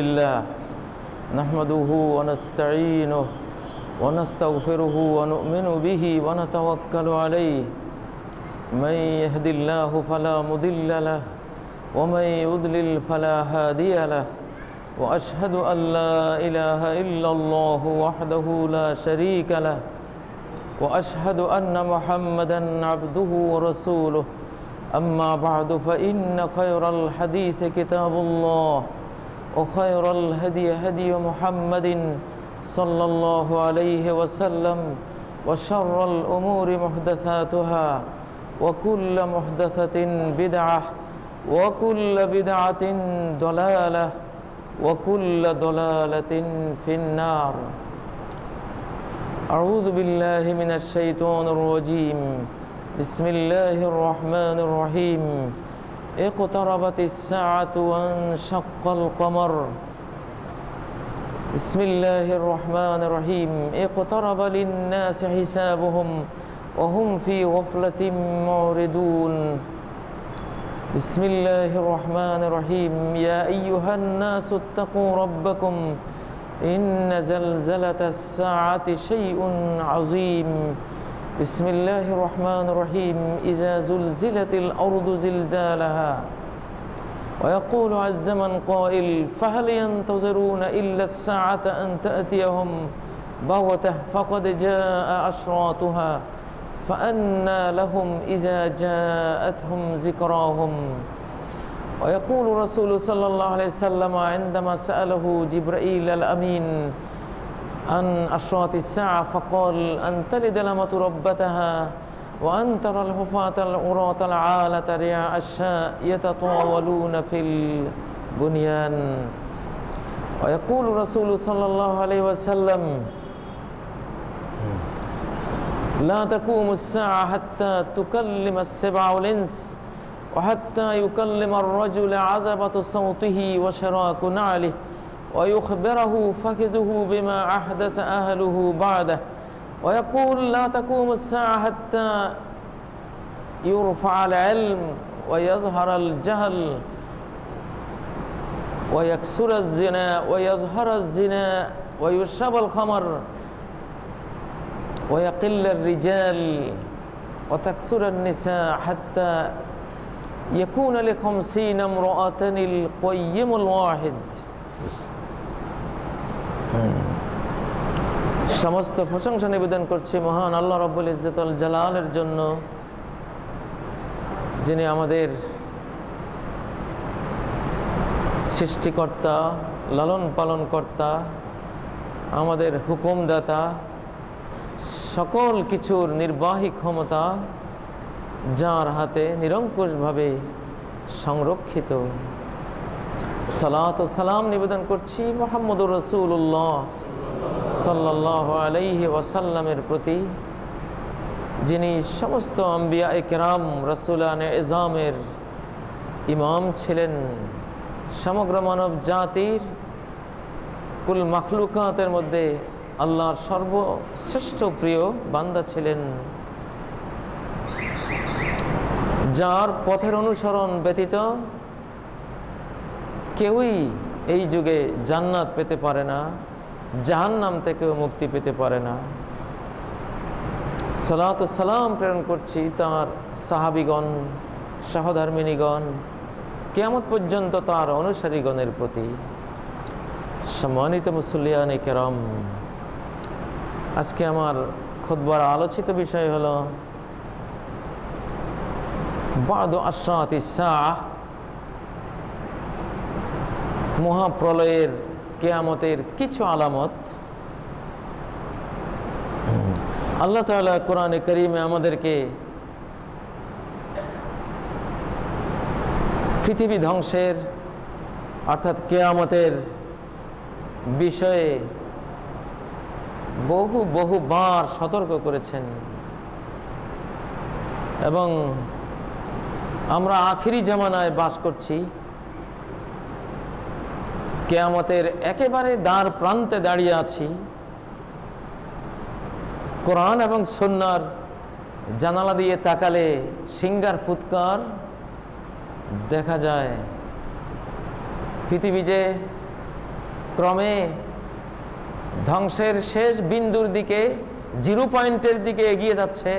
لله نحمده ونستعينه ونستغفره ونؤمن به ونتوكل عليه من يهد الله فلا مضل له ومن يضلل فلا هادي له وأشهد أن لا إله إلا الله وحده لا شريك له وأشهد أن محمدًا عبده ورسوله أما بعد فإن خير الحديث كتاب الله وخير الهدي هدي محمد صلى الله عليه وسلم وشر الأمور محدثاتها وكل محدثة بدعة وكل بدعة ضلالة وكل ضلالة في النار أعوذ بالله من الشيطان الرجيم بسم الله الرحمن الرحيم اقتربت الساعة وانشق القمر بسم الله الرحمن الرحيم اقترب للناس حسابهم وهم في غفلة معرضون بسم الله الرحمن الرحيم يا أيها الناس اتقوا ربكم إن زلزلة الساعة شيء عظيم بسم الله الرحمن الرحيم إذا زلزلت الأرض زلزالها ويقول عز من قائل فهل ينتظرون إلا الساعة أن تأتيهم بغتة فقد جاء أشراطها فأنى لهم إذا جاءتهم ذكراهم ويقول رسول صلى الله عليه وسلم عندما سأله جبرائيل الأمين عن أشراط الساعة فقال أن تلد الأمة ربتها وأن ترى الحفاة العراة العالة رعاء الشاء يتطاولون في البنيان ويقول رسول صلى الله عليه وسلم لا تقوم الساعة حتى تكلم السبع والإنس وحتى يكلم الرجل عزبة صوته وشراك نعله ويخبره فخذه بما أحدث أهله بعده ويقول لا تقوم الساعة حتى يرفع العلم ويظهر الجهل ويكسر الزنا ويظهر الزنا ويشرب الخمر ويقل الرجال وتكسر النساء حتى يكون ل50 امرأة القيم الواحد সমস্ত প্রশংসা নিবেদন করছি মহান আল্লাহ রাব্বুল ইজ্জতুল জালালের জন্য, যিনি আমাদের সৃষ্টিকর্তা, লালন পালন কর্তা, আমাদের হুকুমদাতা, সকল কিছুর নির্বাহী ক্ষমতা যার হাতে নিরঙ্কুশভাবে সংরক্ষিত। সালাত ও সালাম নিবেদন করছি মুহাম্মদুর রাসূলুল্লাহ সাল্লাল্লাহু আলাইহি ওয়াসাল্লামের প্রতি, যিনি সমস্ত আম্বিয়া কিরাম রাসূলানে ইজামের ইমাম ছিলেন, সমগ্র মানব জাতির কুল মাখলুকাতের মধ্যে আল্লাহর সর্বশ্রেষ্ঠ প্রিয় বান্দা ছিলেন, যার পথের অনুসরণ ব্যতীত কেউই এই যুগে জান্নাত পেতে পারে না, জাহান্নাম থেকেও মুক্তি পেতে পারে না। সালাত ও সালাম প্রেরণ করছি তার সাহাবীগণ, সহধর্মিনীগণ, কিয়ামত পর্যন্ত তার অনুসারীগণের প্রতি। সম্মানিত মুসল্লিয়ানে কেরাম, আজকে আমার খুতবার আলোচিত বিষয় হলো বা'দু আশরাতিস সাআহ, মহাপ্রলয়ের, কিয়ামতের কিছু আলামত। আল্লাহ তাআলা কোরআনে কারীমে আমাদেরকে পৃথিবী ধ্বংসের অর্থাৎ কিয়ামতের বিষয়ে বহুবার সতর্ক করেছেন, এবং আমরা আখিরি জামানায় বাস করছি, কিয়ামতের একেবারে দ্বার প্রান্তে দাঁড়িয়ে আছি। কোরআন এবং সুন্নাহর জানালা দিয়ে তাকালে সিঙ্গার ফুৎকার দেখা যায়। পৃথিবী যে ক্রমে ধ্বংসের শেষ বিন্দুর দিকে, জিরো পয়েন্টের দিকে এগিয়ে যাচ্ছে।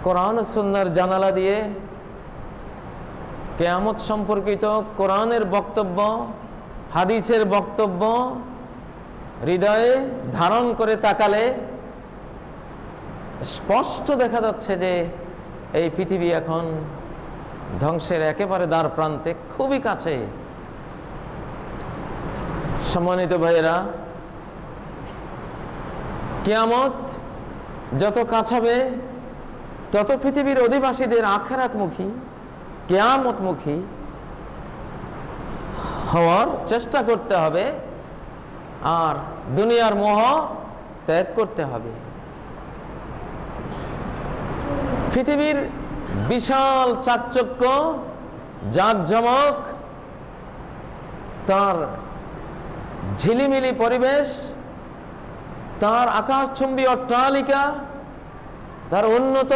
কোরআন ও সুন্নাহর জানালা দিয়ে কিয়ামত সম্পর্কিত কোরআনের বক্তব্য, হাদিসের বক্তব্য হৃদয়ে ধারণ করে তাকালে স্পষ্ট দেখা যাচ্ছে যে এই পৃথিবী এখন ধ্বংসের একেবারে দ্বার প্রান্তে, খুবই কাছে। সম্মানিত ভাইয়েরা, কিয়ামত যত কাছাবে তত পৃথিবীর অধিবাসীদের আখিরাতমুখী, কিয়ামতমুখী হওয়ার চেষ্টা করতে হবে আর দুনিয়ার মোহ ত্যাগ করতে হবে। পৃথিবীর বিশাল চাকচক্য, জাঁকজমক, তার ঝিলিমিলি পরিবেশ, তার আকাশচুম্বী অট্টালিকা, তার উন্নত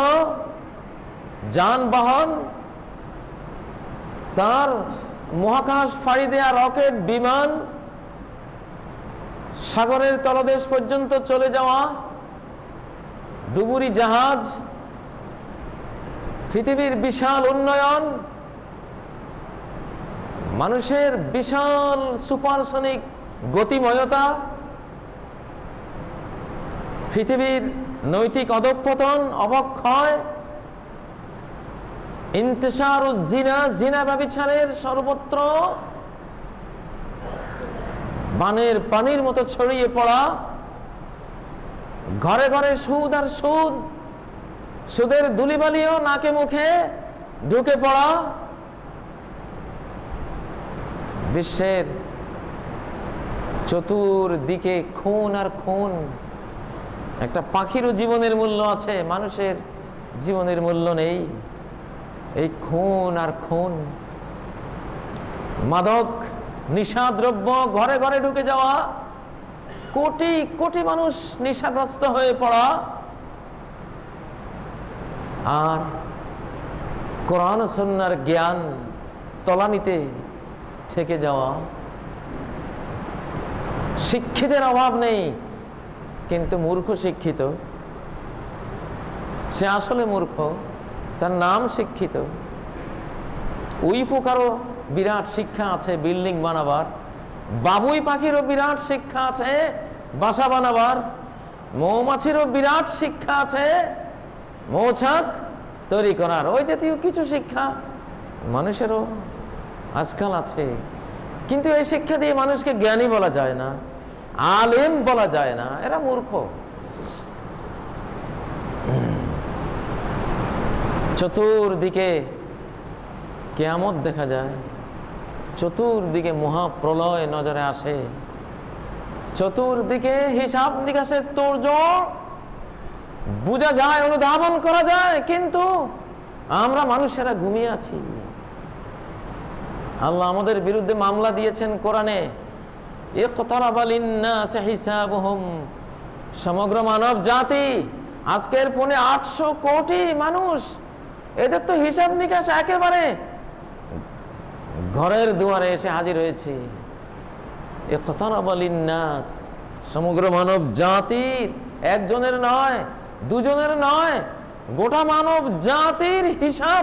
যানবাহন, তার মহাকাশ ফাঁড়ি দেয়া রকেট বিমান, সাগরের তলদেশ পর্যন্ত চলে যাওয়া ডুবুরি জাহাজ, পৃথিবীর বিশাল উন্নয়ন, মানুষের বিশাল সুপারসনিক গতিময়তা, পৃথিবীর নৈতিক অধঃপতন, অবক্ষয়, ইন্তেশার ও জিনা, জিনা ব্যভিচারের সর্বত্র বানের পানির মতো ছড়িয়ে পড়া, ঘরে ঘরে সুদ আর সুদ, সুদের ধুলিবালিও নাকে মুখে ঢুকে পড়া, বিশ্বের চতুর্দিকে খুন আর খুন। একটা পাখিরও জীবনের মূল্য আছে, মানুষের জীবনের মূল্য নেই। এই খুন আর খুন, মাদক, নিশাদ্রব্য ঘরে ঘরে ঢুকে যাওয়া, কোটি কোটি মানুষ নেশাগ্রস্ত হয়ে পড়া, আর কোরআন ও সুন্নাহর জ্ঞান তলানিতে থেকে যাওয়া। শিক্ষিতের অভাব নেই, কিন্তু মূর্খ শিক্ষিত। সে আসলে মূর্খ, তার নাম শিক্ষিত। ওই প্রকারও বিরাট শিক্ষা আছে বিল্ডিং বানাবার, বাবুই পাখিরও বিরাট শিক্ষা আছে বাসা বানাবার, মৌমাছিরও বিরাট শিক্ষা আছে মৌচাক তৈরি করার। ওই জাতীয় কিছু শিক্ষা মানুষেরও আজকাল আছে, কিন্তু এই শিক্ষা দিয়ে মানুষকে জ্ঞানী বলা যায় না, আলেম বলা যায় না, এরা মূর্খ। চতুর্দিকে কিয়ামত দেখা যায়, চতুর্দিকে মহাপ্রলয় নজরে আসে, চতুর্দিকে হিসাব নিকাশের তোড়জোড় বোঝা যায়, অনুধাবন করা যায়, কিন্তু আমরা মানুষেরা ঘুমিয়ে আছি। আল্লাহ আমাদের বিরুদ্ধে মামলা দিয়েছেন কোরআনে, ইকতারাবা লিন্নাসি হিসাবুহুম। সমগ্র মানব জাতি, আজকের 800 কোটি মানুষ, এদের তো হিসাব নিকাশ একেবারে ঘরের দুয়ারে এসে হাজির হয়েছে। ইকতারাবা লিন্নাস, সমগ্র মানব জাতির, একজনের নয়, দুজনের নয়, গোটা মানব জাতির হিসাব,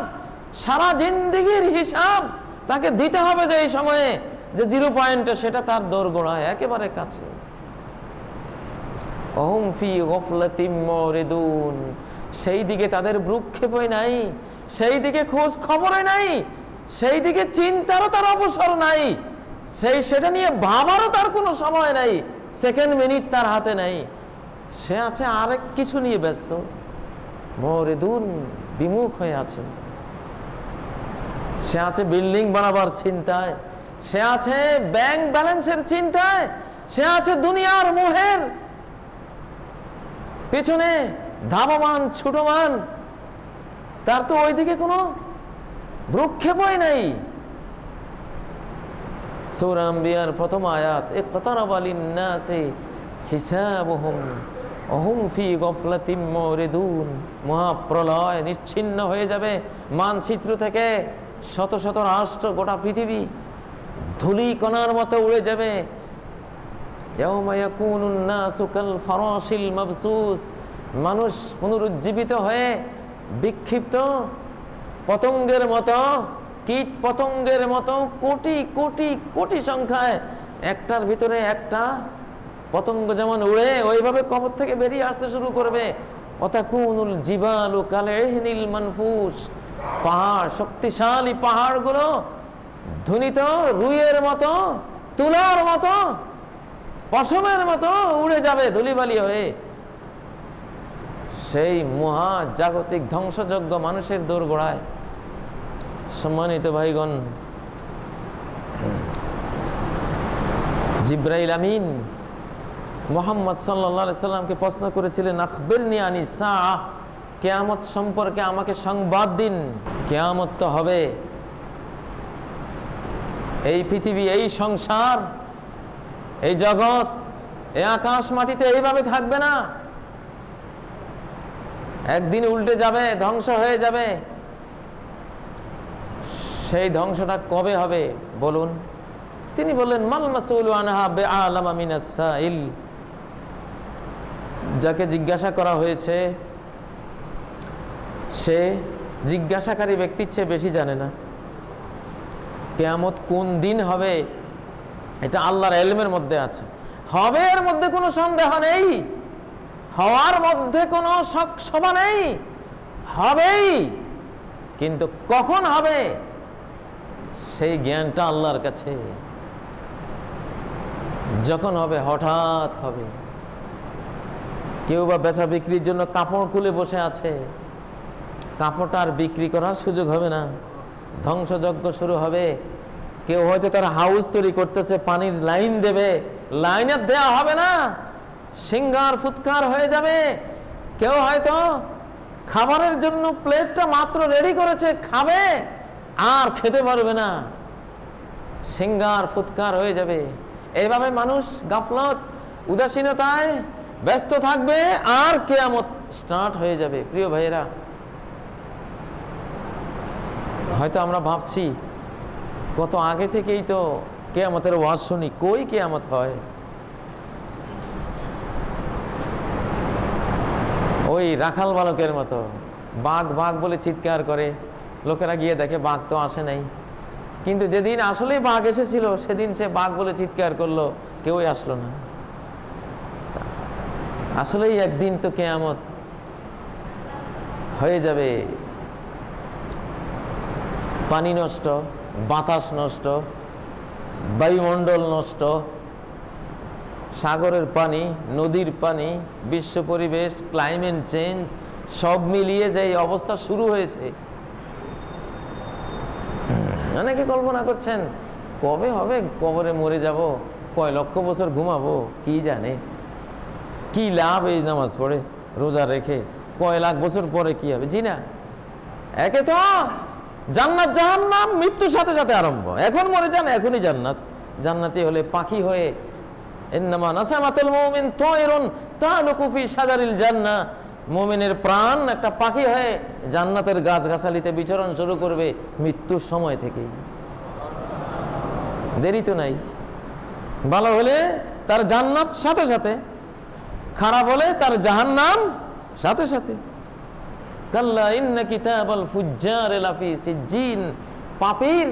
সারা জিন্দেগির হিসাব তাকে দিতে হবে যে এই সময়ে, যে জিরো পয়েন্টে, সেটা তার দোরগোড়ায় একেবারে কাছে। অহুম ফি গফলাতিম মুরিদুন, সেই দিকে তাদের ভ্রুক্ষেপই নাই, সেই দিকে খোঁজ খবরই নাই, সেই দিকে চিন্তারও তার অবসর নাই, সেটা নিয়ে ভাবারও তার কোনো সময় নাই, সেকেন্ড মিনিট তার হাতে নাই। সে আছে আরেক কিছু নিয়ে ব্যস্ত, মুরিদুন, বিমুখ হয়ে আছে। সে আছে বিল্ডিং বানাবার চিন্তায়, সে আছে ব্যাংক ব্যালেন্সের চিন্তায়, সে আছে দুনিয়ার মোহের পেছনে ধাবমান ছুটমান, তার তো ওইদিকে কোনো ভ্রুক্ষেপই নাই। সূরা আম্বিয়ার প্রথম আয়াত, ইকতারাবা লিন্নাসি হিসাবুহুম ওহুম ফি গফলাতিম মুরিদুন। মহাপ্রলয়, নিচ্ছিন্ন হয়ে যাবে মানচিত্র থেকে শত শত রাষ্ট্র, গোটা পৃথিবী ধূলিকণার মতো উড়ে যাবে। ইয়াউমা ইয়াকুনুন নাসু কাল ফারাশিল মাবসুস, মানুষ পুনরুজ্জীবিত হয়ে বিক্ষিপ্ত পতঙ্গের মতো, কীট পতঙ্গের মতো কোটি কোটি কোটি সংখ্যায় একটার ভিতরে একটা পতঙ্গ যেমন উড়ে ওইভাবে কবর থেকে বেরিয়ে আসতে শুরু করবে। ওয়াতাকুনুল জিবালু কালইহনিল মানফুস, পাহাড়, শক্তিশালী পাহাড়গুলো ধ্বনিত রুইয়ের মতো, তুলার মতো, পশমের মতো উড়ে যাবে ধুলিবালি হয়ে। সেই মহা জাগতিক ধ্বংসযজ্ঞ মানুষের দোরগোড়ায়। সম্মানিত ভাইগণ, জিবরাইল আমিন মুহাম্মদ সাল্লাল্লাহু আলাইহি সাল্লামকে প্রশ্ন করেছিলেন, আখবিরনি আনিস সাআহ, কিয়ামত সম্পর্কে আমাকে সংবাদ দিন। কিয়ামত তো হবে, এই পৃথিবী, এই সংসার, এই জগৎ, এই আকাশ মাটিতে এইভাবে থাকবে না, একদিন উল্টে যাবে, ধ্বংস হয়ে যাবে। সেই ধ্বংসটা কবে হবে বলুন? তিনি বললেন, মাল মাসউলু আনহা বিআলামা মিনাস সাইল, যাকে জিজ্ঞাসা করা হয়েছে সে জিজ্ঞাসাকারী ব্যক্তির চেয়ে বেশি জানে না। কিয়ামত কোন দিন হবে এটা আল্লাহর ইলমের মধ্যে আছে। হবে এর মধ্যে কোনো সন্দেহ নেই, হওয়ার মধ্যে কোনো শঙ্কা নেই, হবেই। কিন্তু কখন হবে সেই জ্ঞানটা আল্লাহর কাছে। যখন হবে হঠাৎ হবে। কেউ বা বেচা বিক্রির জন্য কাপড় খুলে বসে আছে, কাপড়টা আর বিক্রি করার সুযোগ হবে না, ধ্বংসযজ্ঞ শুরু হবে। কেউ হয়তো তার হাউস তৈরি করতেছে, পানির লাইন দেবে, লাইনের দেয়া হবে না, সিঙ্গার ফুৎকার হয়ে যাবে। কেউ হয়তো খাবারের জন্য প্লেটটা মাত্র রেডি করেছে, খাবে আর খেতে পারবে না, সিঙ্গার ফুৎকার হয়ে যাবে। এইভাবে মানুষ গাফলত, উদাসীনতায় ব্যস্ত থাকবে, আর কিয়ামত স্টার্ট হয়ে যাবে। প্রিয় ভাইয়েরা, হয়তো আমরা ভাবছি কত আগে থেকেই তো কিয়ামতের ওয়াজ শুনি, কই কিয়ামত হয়? ওই রাখাল বালকের মতো বাঘ বাঘ বলে চিৎকার করে, লোকেরা গিয়ে দেখে বাঘ তো আসে নাই। কিন্তু যেদিন আসলেই বাঘ এসেছিল সেদিন সে বাঘ বলে চিৎকার করলো, কেউই আসলো না। আসলেই একদিন তো কিয়ামত হয়ে যাবে। পানি নষ্ট, বাতাস নষ্ট, বায়ুমণ্ডল নষ্ট, সাগরের পানি, নদীর পানি, বিশ্ব পরিবেশ, ক্লাইমেট চেঞ্জ সব মিলিয়ে যে অবস্থা শুরু হয়েছে। অনেকে কল্পনা করছেন কবে হবে, কবরে মরে যাব, কয় লক্ষ বছর ঘুমাবো, কি জানে, কি লাভ এই নামাজ পড়ে রোজা রেখে, কয় লাখ বছর পরে কি হবে। জি না, একে তো জান্নাত জাহান্নাম মৃত্যুর সাথে সাথে আরম্ভ। এখন মরে যান, এখনই জান্নাত। জান্নাতি হলে পাখি হয়ে, ইন্নামা নাসামাতুল মুমিন তায়রুন তালুকু ফি শাজারিল জান্নাহ, মুমিনের প্রাণ একটা পাখি হয়ে জান্নাতের গাছগাছালিতে বিচরণ শুরু করবে মৃত্যুর সময় থেকেই। দেরি তো নাই। ভালো হলে তার জান্নাত সাথে সাথে, খারাপ হলে তার জাহান্নাম সাথে সাথে। কাল্লা ইন্না কিতাবাল ফুজ্জার লাফি সিজ্জিন, পাপীর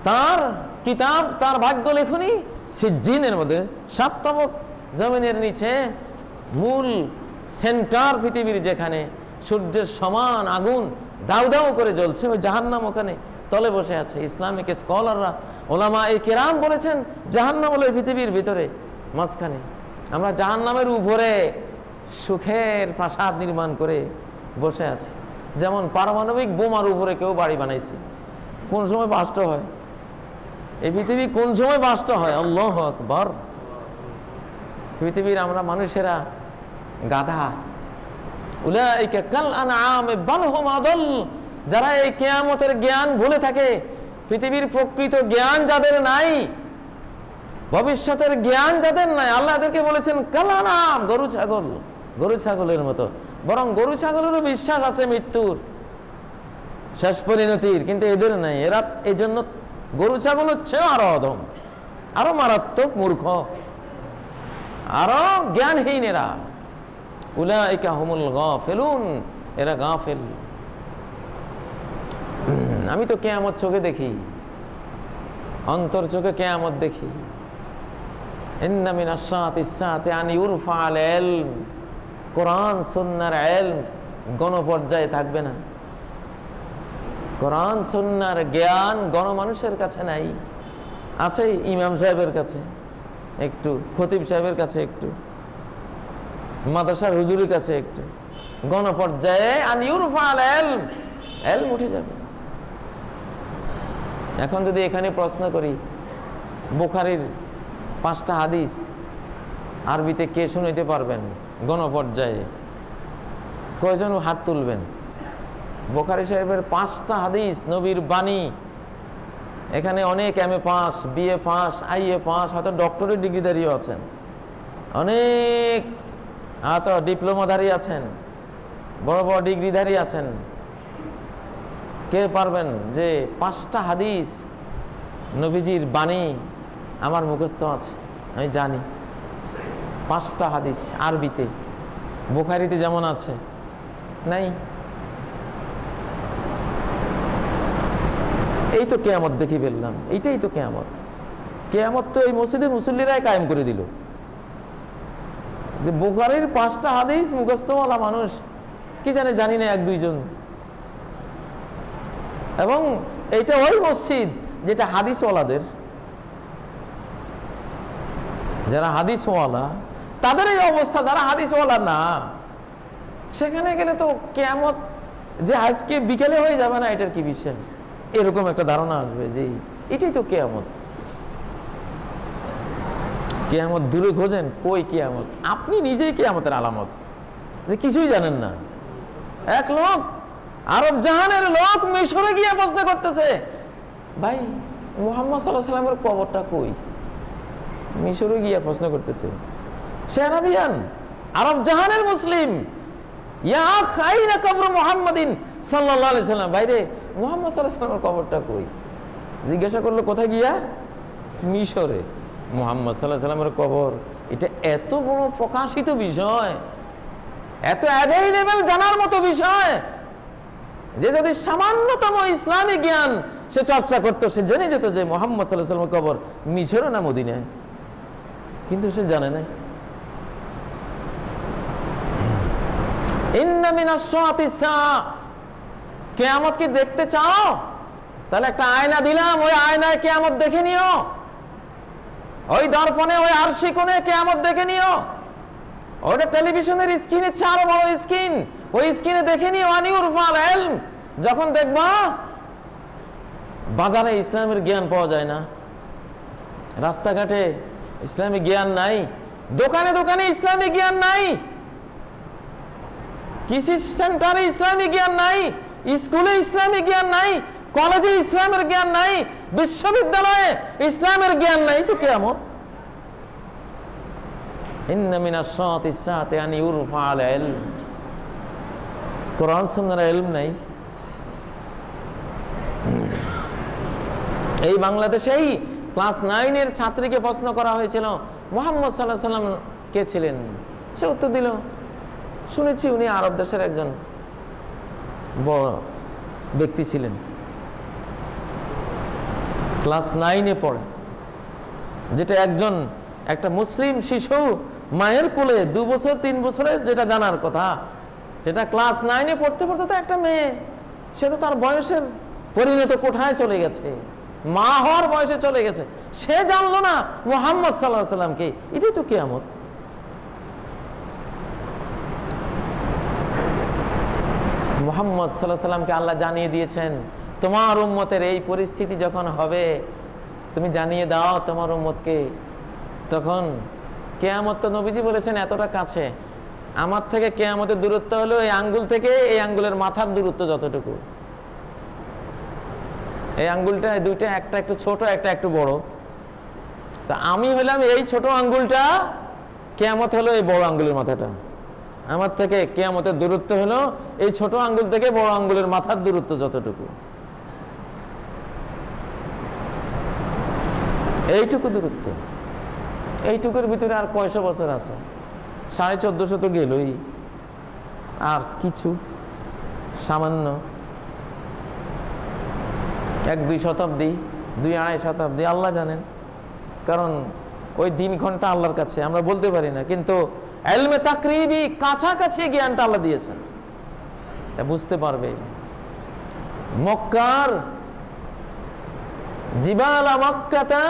তার কিতাব, তার ভাগ্য লেখনি সিজ্জিনের মধ্যে, সাততমক জমিনের নিচে, মূল সেন্টার পৃথিবীর, যেখানে সূর্যের সমান আগুন দাউ দাউ করে জ্বলছে, ওই জাহান্নাম ওখানে তলে বসে আছে। ইসলামিক স্কলাররা, ওলামা এ কেরাম বলেছেন জাহান্নাম হলো পৃথিবীর ভিতরে মাঝখানে। আমরা জাহান্নামের উপরে সুখের প্রাসাদ নির্মাণ করে বসে আছে। যেমন পারমাণবিক বোমার উপরে কেউ বাড়ি বানাইছে, কোন সময় বাস্ট হয় এই পৃথিবী, কোন সময় বাস্ট হয়? আল্লাহু আকবার। পৃথিবীর আমরা মানুষেরা গাধা। উলাইকা কাল আনআম বাল হুম আদাল, যারা এই কিয়ামতের জ্ঞান ভুলে থাকে, পৃথিবীর প্রকৃত জ্ঞান যাদের নাই, ভবিষ্যতের জ্ঞান যাদের নাই, আল্লাহ এদেরকে বলেছেন কাল আনআম, গরু ছাগল, গরু ছাগলের মতো। বরং গরু ছাগলেরও বিশ্বাস আছে মৃত্যুর শেষ পরিণতির, কিন্তু এদের নাই। এরা এই জন্য গরু ছাগল হচ্ছে আরো অধম, আরো মারাত্মক মূর্খ। আরো জ্ঞানহীনেরা, উলাইকা হুমুল গাফিলুন, এরা গাফিল। আমি তো কিয়ামত চোখে দেখি, অন্তর চোখে কিয়ামত দেখি। ইন্না মিনাশ সাআতিস সাআতি আন ইউরফাল ইলম, কোরআন সুন্নাহর ইলম গণপর্যায়ে থাকবে না। কোরআন সুন্নাহর জ্ঞান গণমানুষের কাছে নাই, আছে ইমাম সাহেবের কাছে একটু, খতিব সাহেবের কাছে একটু, মাদ্রাসার হুজুরের কাছে একটু। গণপর্যায়ে আন ইউরফাল ইলম, ইলম উঠে যাবে। এখন যদি এখানে প্রশ্ন করি, বুখারীর 5টা হাদিস আরবিতে কে শুনাইতে পারবেন গণপর্যায়ে, কয়জন হাত তুলবেন? বুখারী সাহেবের 5টা হাদিস নবীর বাণী, এখানে অনেক MA pass, BA pass, IA pass, হয়তো ডক্টরেট ডিগ্রিধারীও আছেন, অনেক হয়তো ডিপ্লোমাধারী আছেন, বড় বড় ডিগ্রিধারী আছেন। কে পারবেন যে 5টা হাদিস নবীজির বাণী আমার মুখস্থ আছে, আমি জানি 5টা হাদিস আরবিতে, বুখারীতে যেমন আছে নাই? এই তো কিয়ামত দেখি ফেললাম, এইটাই তো কিয়ামত। কিয়ামত তো এই মসজিদের মুসল্লিরাই কায়েম করে দিল, যে বুখারীর 5টা হাদিস মুখস্থওয়ালা মানুষ কি জানি না 1-2 জন। এবং এইটা ওই মসজিদ যেটা হাদিসওয়ালাদের, যারা হাদিসওয়ালা তাদের এই অবস্থা, যারা হাদিসওয়ালা না সেখানে গেলে তো কিয়ামত যে আজকে বিকেলে হয়ে যাবে না, এটার কি বিশ্বাস? এরকম একটা ধারণা আসবে যে এটাই তো কিয়ামত। কিয়ামত দূরে খোঁজেন, কই কিয়ামত? আপনি নিজেই কিয়ামতের আলামত, যে কিছুই জানেন না। এক লোক, আরব জাহানের লোক, মিশরে গিয়ে প্রশ্ন করতেছে, ভাই মুহাম্মদ সাল্লাল্লাহু আলাইহি ওয়াসাল্লামের কবরটা কই? মিশরে গিয়ে প্রশ্ন করতেছে। সে আরবিয়ান, আরব জাহানের মুসলিম। ইয়া খাইনা কবর মুহাম্মাদিন সাল্লাল্লাহু আলাইহি ওয়াসাল্লাম, ভাইরে মুহাম্মদ সাল্লাল্লাহু আলাইহি ওয়াসাল্লামের কবরটা কই? জিজ্ঞাসা করলো কোথায় গিয়া? মিশরে। মুহাম্মদ সাল্লাল্লাহু আলাইহি ওয়াসাল্লামের কবর, এটা এত বড় প্রকাশিত বিষয়, এত অ্যাভেইলেবল জানার মতো বিষয়, যে যদি সামান্যতম ইসলামী জ্ঞান সে চর্চা করতো, সে জেনে যেত যে মুহাম্মদ সাল্লাল্লাহু আলাইহি ওয়াসাল্লামের কবর মিশরে না মদিনায়, কিন্তু সে জানে না। ইন্না মিনাশ সাআতিস সাআ, কিয়ামত কি দেখতে চাও? তাহলে একটা আয়না দিলাম, ওই আয়নায় কিয়ামত দেখে নিও। ওই দর্পণে, ওই আরশি কোণে কিয়ামত দেখে নিও। ওটা টেলিভিশনের স্ক্রিনে, 4 বড় স্ক্রিন, ওই স্ক্রিনে দেখে নিও। আনিউরফাল ইলম, যখন দেখবা বাজারে ইসলামের জ্ঞান পাওয়া যায় না, রাস্তাঘাটে ইসলামিক জ্ঞান নাই, দোকানে দোকানে ইসলামিক জ্ঞান নাই, কৃষি সেন্টারে ইসলামিক জ্ঞান নাই, স্কুলে ইসলামিক জ্ঞান নাই, কলেজে ইসলামের জ্ঞান নাই, বিশ্ববিদ্যালয়ে ইসলামের জ্ঞান নাই, তো কিয়ামত। ইন্না মিনাশ সাআতিস সাআতি আন ইউরফাল ইলম, কোরআন সুন্নাহর ইলম নাই। এই বাংলাদেশেই ক্লাস 9 এর ছাত্রীকে প্রশ্ন করা হয়েছিল মুহাম্মদ সাল্লাল্লাহু আলাইহি ওয়াসাল্লাম কে ছিলেন? সে উত্তর দিল, শুনেছি উনি আরব দেশের একজন বড় ব্যক্তি ছিলেন। ক্লাস 9 পড়ে, যেটা একটা মুসলিম শিশু মায়ের কোলে 2 বছর 3 বছরে যেটা জানার কথা, সেটা ক্লাস 9 পড়তে পড়তে তো একটা মেয়ে, সে তো তার বয়সের পরিণত কোঠায় চলে গেছে, মা হওয়ার বয়সে চলে গেছে, সে জানলো না মুহাম্মদ সাল্লাল্লাহু আলাইহি ওয়াসাল্লামকে। এটাই তো কিয়ামত। মুহাম্মদ সাল্লাল্লাহু আলাইহি ওয়াসাল্লামকে আল্লাহ জানিয়ে দিয়েছেন, তোমার উম্মতের এই পরিস্থিতি যখন হবে তুমি জানিয়ে দাও তোমার উম্মতকে। তখন কিয়ামত তো নবীজি বলেছেন এতটা কাছে, আমার থেকে কিয়ামতের দূরত্ব হলো এই আঙ্গুল থেকে এই আঙ্গুলের মাথার দূরত্ব যতটুকু। এই আঙ্গুলটা দুইটা, একটা একটু ছোট, একটা একটু বড়। তা আমি হলাম এই ছোট আঙ্গুলটা, কিয়ামত হলো এই বড় আঙ্গুলের মাথাটা। আমার থেকে কিয়ামতের দূরত্ব হলো এই ছোট আঙ্গুল থেকে বড় আঙ্গুলের মাথার দূরত্ব যতটুকু, এইটুকু দূরত্ব। এইটুকুর ভিতরে আর কয়শো বছর আছে? 1450 তো গেলই, আর কিছু সামান্য 1-2 শতাব্দী, 2-2.5 শতাব্দী, আল্লাহ জানেন। কারণ ওই দিনক্ষণটা আল্লাহর কাছে, আমরা বলতে পারি না। কিন্তু ইলমে তাকরিবি কাছাকাছি জ্ঞানটা আল্লাহ দিয়েছেন, বুঝতে পারবে। মক্কার জিবালা মক্কাতা,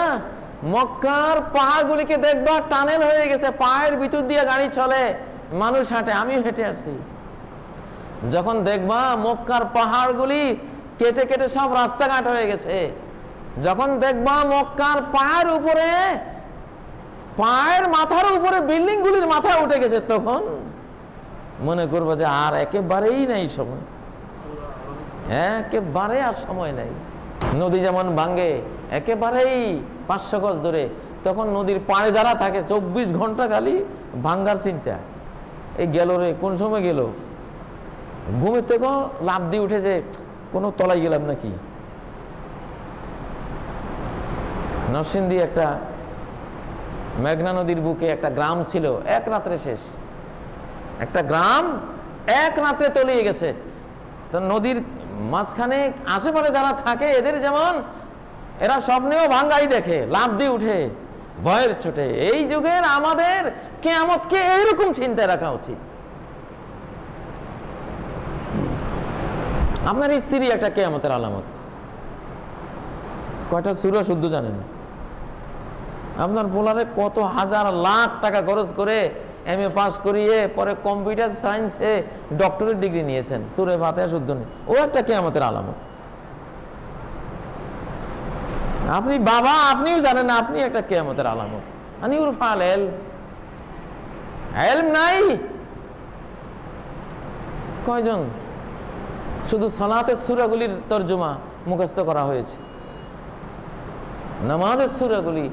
মক্কার পাহাড়গুলিকে দেখবা টানেল হয়ে গেছে, পায়ের ভিতর দিয়ে গাড়ি চলে, মানুষ হাঁটে, আমিও হেঁটে আসছি। যখন দেখবা মক্কার পাহাড়গুলি কেটে কেটে সব রাস্তাঘাট হয়ে গেছে, যখন দেখবা মক্কার পায়ের উপরে, পায়ের মাথার উপরে বিল্ডিং গুলির মাথা উঠে গেছে, তখন মনে করবো যে আর একেবারেই নাই সময়, একেবারে আর সময় নাই। নদী যেমন ভাঙ্গে একেবারেই 500 গজ ধরে, তখন নদীর পাড়ে যারা থাকে 24 ঘন্টা খালি ভাঙ্গার চিন্তা। এই গেল রে, কোন সময় গেল, ঘুমের থেকে লাফ দিয়ে উঠেছে, কোনো তলায় গেলাম নাকি। নরসিংদী একটা মেঘনা নদীর বুকে একটা গ্রাম ছিল, এক রাত্রে শেষ। একটা গ্রাম এক রাত্রে তলিয়ে গেছে। তো নদীর মাঝখানে আশেপাশে যারা থাকে, এদের যেমন এরা স্বপ্নেও ভাঙ্গাই দেখে, লাফ দিয়ে উঠে ভয়ের ছোটে। এই যুগের আমাদের কিয়ামতকে এইরকম চিন্তায় রাখা উচিত। আপনার স্ত্রী একটা কিয়ামতের আলামত। কয়টা সূরা শুদ্ধ জানে না। আপনার পোলারে কত হাজার লাখ টাকা খরচ করে MA পাস করিয়ে পরে কম্পিউটার সায়েন্সে ডক্টরেট ডিগ্রি নিয়েছেন, সূরা ফাতিহা শুদ্ধ নেই, ও একটা কিয়ামতের আলামত। আপনি বাবা, আপনিও জানেন না, আপনি একটা কিয়ামতের আলামত। আনি উরফাল এলম নাই। কয়জন শুধু সালাতের সূরাগুলির তরজমা মুখস্থ করা হয়েছে, নামাজের সূরাগুলি,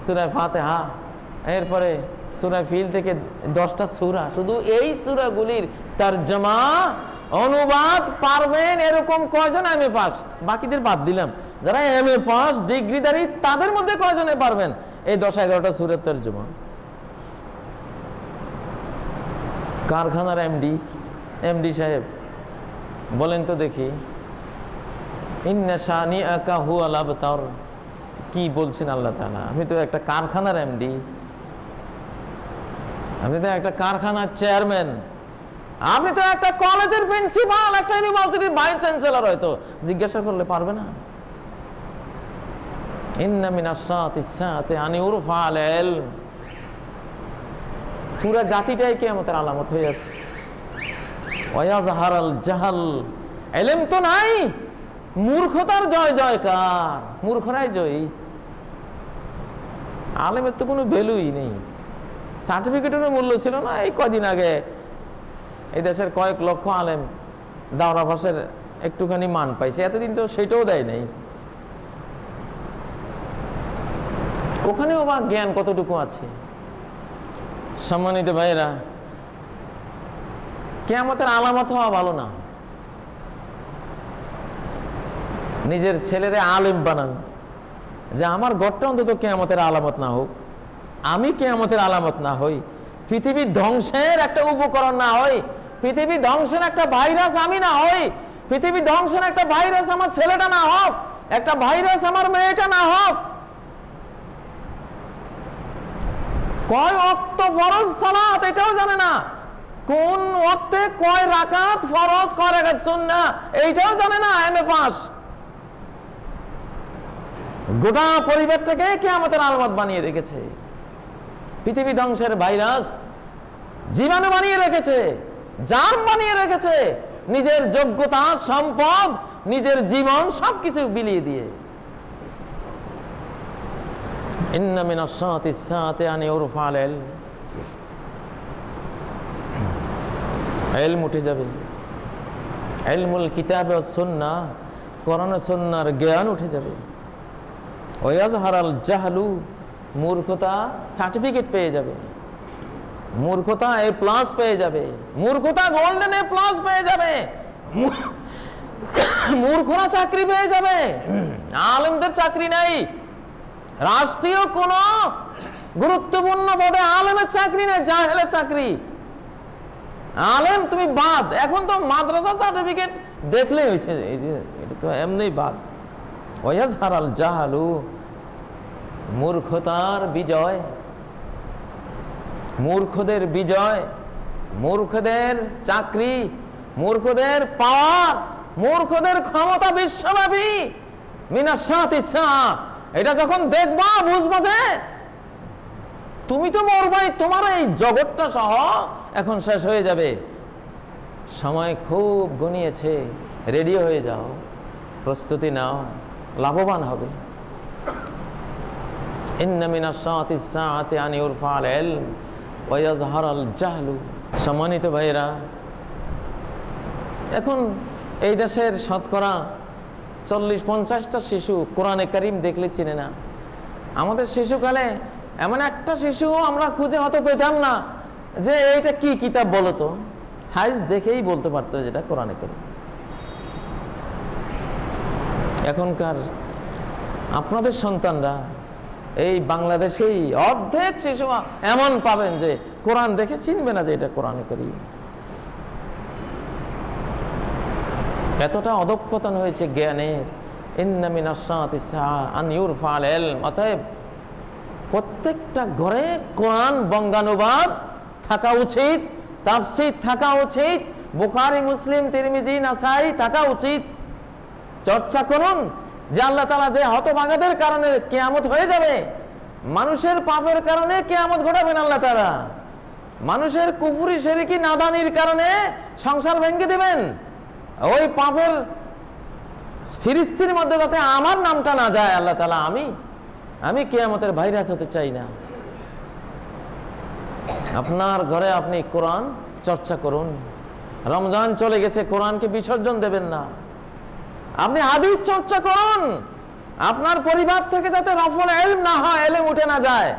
সূরা ফাতিহা, এরপরে সূরা ফিল থেকে 10টা সূরা, শুধু এই সূরাগুলির তরজমা অনুবাদ পারবেন এরকম কয়জন MA পাস? বাকিদের বাদ দিলাম, যারা MA পাস ডিগ্রিধারী তাদের মধ্যে কয়জনে পারবেন এই 10-11টা সূরার তরজমা? কারখানার এমডি সাহেব বলেন তো দেখি, ইন্না শানিআকা হুয়াল আবতার, কি বলছেন আল্লাহ তাআলা? আমি তো একটা কারখানার এমডি, আপনি তো একটা কারখানার চেয়ারম্যান, আপনি তো একটা কলেজের প্রিন্সিপাল, একটা ইউনিভার্সিটির ভাইস চ্যান্সেলর, হয়তো জিজ্ঞাসা করলে পারবে না। ইন্না মিনাস সাআতিস সাআতি আন ইউরফাল ইলম, পুরো জাতিটাই কিয়ামতের আলামত হয়ে আছে। ওয়ায়াজহারাল জাহাল, ইলম তো নাই, মূর্খতার জয় জয়কার, মূর্খরাই জয়ী। আলেমের তো কোনো ভ্যালুই নেই, সার্টিফিকেটেরও মূল্য ছিল না। এই কদিন আগে এই দেশের কয়েক লক্ষ আলেম দাওরা ভাষের একটুখানি মান পাইছে, এতদিন তো সেটাও দেয় নাই। ওখানেও বা জ্ঞান কতটুকু আছে? সম্মানিত ভাইরা, কিয়ামতের আলামত হওয়া ভালো না। নিজের ছেলেরে আলেম বানান, যে আমার ঘরটা অন্তত কিয়ামতের আলামত না হোক, আমি কিয়ামতের আলামত না হই, পৃথিবী ধ্বংসের একটা উপকরণ না হই, পৃথিবী ধ্বংসের একটা ভাইরাস আমি না হই, পৃথিবী ধ্বংসের একটা ভাইরাস আমার ছেলেটা না হোক, একটা ভাইরাস আমার মেয়েটা না হোক। কয় ওয়াক্ত ফরজ সালাত এটাও জানে না, কোন ওয়াক্তে কয় রাকাত ফরজ, কয় রাকাত সুন্নাহ এইটাও জানে না, MA পাস। গোটা পরিবারটাকে কিয়ামতের আলামত বানিয়ে রেখেছে, পৃথিবী ধ্বংসের ভাইরাস, জীবাণু বানিয়ে রেখেছে, জাম বানিয়ে রেখেছে, নিজের যোগ্যতা, সম্পদ, নিজের জীবন সবকিছু বিলিয়ে দিয়ে। ইন্না মিনাস সাআতিস সাআতি আন ইউরফাল ইলম, ইলম উঠে যাবে, ইলমুল কিতাব ওয়াস সুন্নাহ, কোরআন ও সুন্নাহর জ্ঞান উঠে যাবে। ওয়াজহারাল জাহলু, মূর্খতা সার্টিফিকেট পেয়ে যাবে, মূর্খতা A+ পেয়ে যাবে, মূর্খতা গোল্ডেন A+ পেয়ে যাবে, মূর্খরা চাকরি পেয়ে যাবে। আলেমদের চাকরি নাই, রাষ্ট্রীয় কোন গুরুত্বপূর্ণ পদে আলেমের চাকরি না, জাহেলের চাকরি। আলেম তুমি বাদ, এখন তো মাদ্রাসা সার্টিফিকেট দেখলেই হয়েছে, এটা তো এমনি বাদ। ওয়াজহারাল জাহালু, মূর্খতার বিজয়, মূর্খদের বিজয়, মূর্খদের চাকরি, মূর্খদের পাওয়ার, মূর্খদের ক্ষমতা বিশ্বব্যাপী। এটা যখন দেখবা বুঝবা যে তুমি তো মরবাই, তোমার এই জগৎটা সহ এখন শেষ হয়ে যাবে, সময় খুব ঘনিয়েছে, রেডি হয়ে যাও, প্রস্তুতি নাও, লাভবান হবে। ইন্না মিনাশ সাআতিস সাআতি আন ইউরফাল ইলম ওয়া ইয়াজহারাল জাহলু। সম্মানিত ভাইরা, এখন এই দেশের শতকরা 40-50টা শিশু কোরআনে কারীম দেখলে চিনে না। আমাদের শিশুকালে এমন একটা শিশু আমরা খুঁজে হয়তো পেতাম না যে এইটা কি কিতাব বলো তো, সাইজ দেখেই বলতে পারতো যেটা কোরআনে কারীম। এখনকার আপনাদের সন্তানরা এই বাংলাদেশেই অর্ধেক শিশু এমন পাবেন যে কোরআন দেখে চিনবে না যে এটা কোরআনে কারীম। এতটা অধঃপতন হয়েছে জ্ঞানের। ইন্না মিনাশ সাআতিস সাআ আন ইউরফাল ইলম। অতএব প্রত্যেকটা ঘরে কোরআন বঙ্গানুবাদ থাকা উচিত, তাফসীর থাকা উচিত, বুখারী, মুসলিম, তিরমিজি, নাসাই থাকা উচিত। চর্চা করুন যে আল্লাহ তাআলা যে হতভাগাদের কারণে কিয়ামত হয়ে যাবে, মানুষের পাপের কারণে কিয়ামত ঘটাবেন আল্লাহ তাআলা, মানুষের কুফরি, শিরকি, নাদানির কারণে সংসার ভেঙে দিবেন। ওই পাপের ফিরিস্তির মধ্যে যাতে আমার নামটা না যায় আল্লাহ তাআলা, আমি কিয়ামতের ভাইরাস হতে চাই না। আপনার ঘরে আপনি কোরআন চর্চা করুন। রমজান চলে গেছে, কোরআনকে বিসর্জন দেবেন না। আপনি হাদিস চর্চা করুন, আপনার পরিবার থেকে যাতে রফুল ইলম না হয়, ইলম উঠে না যায়।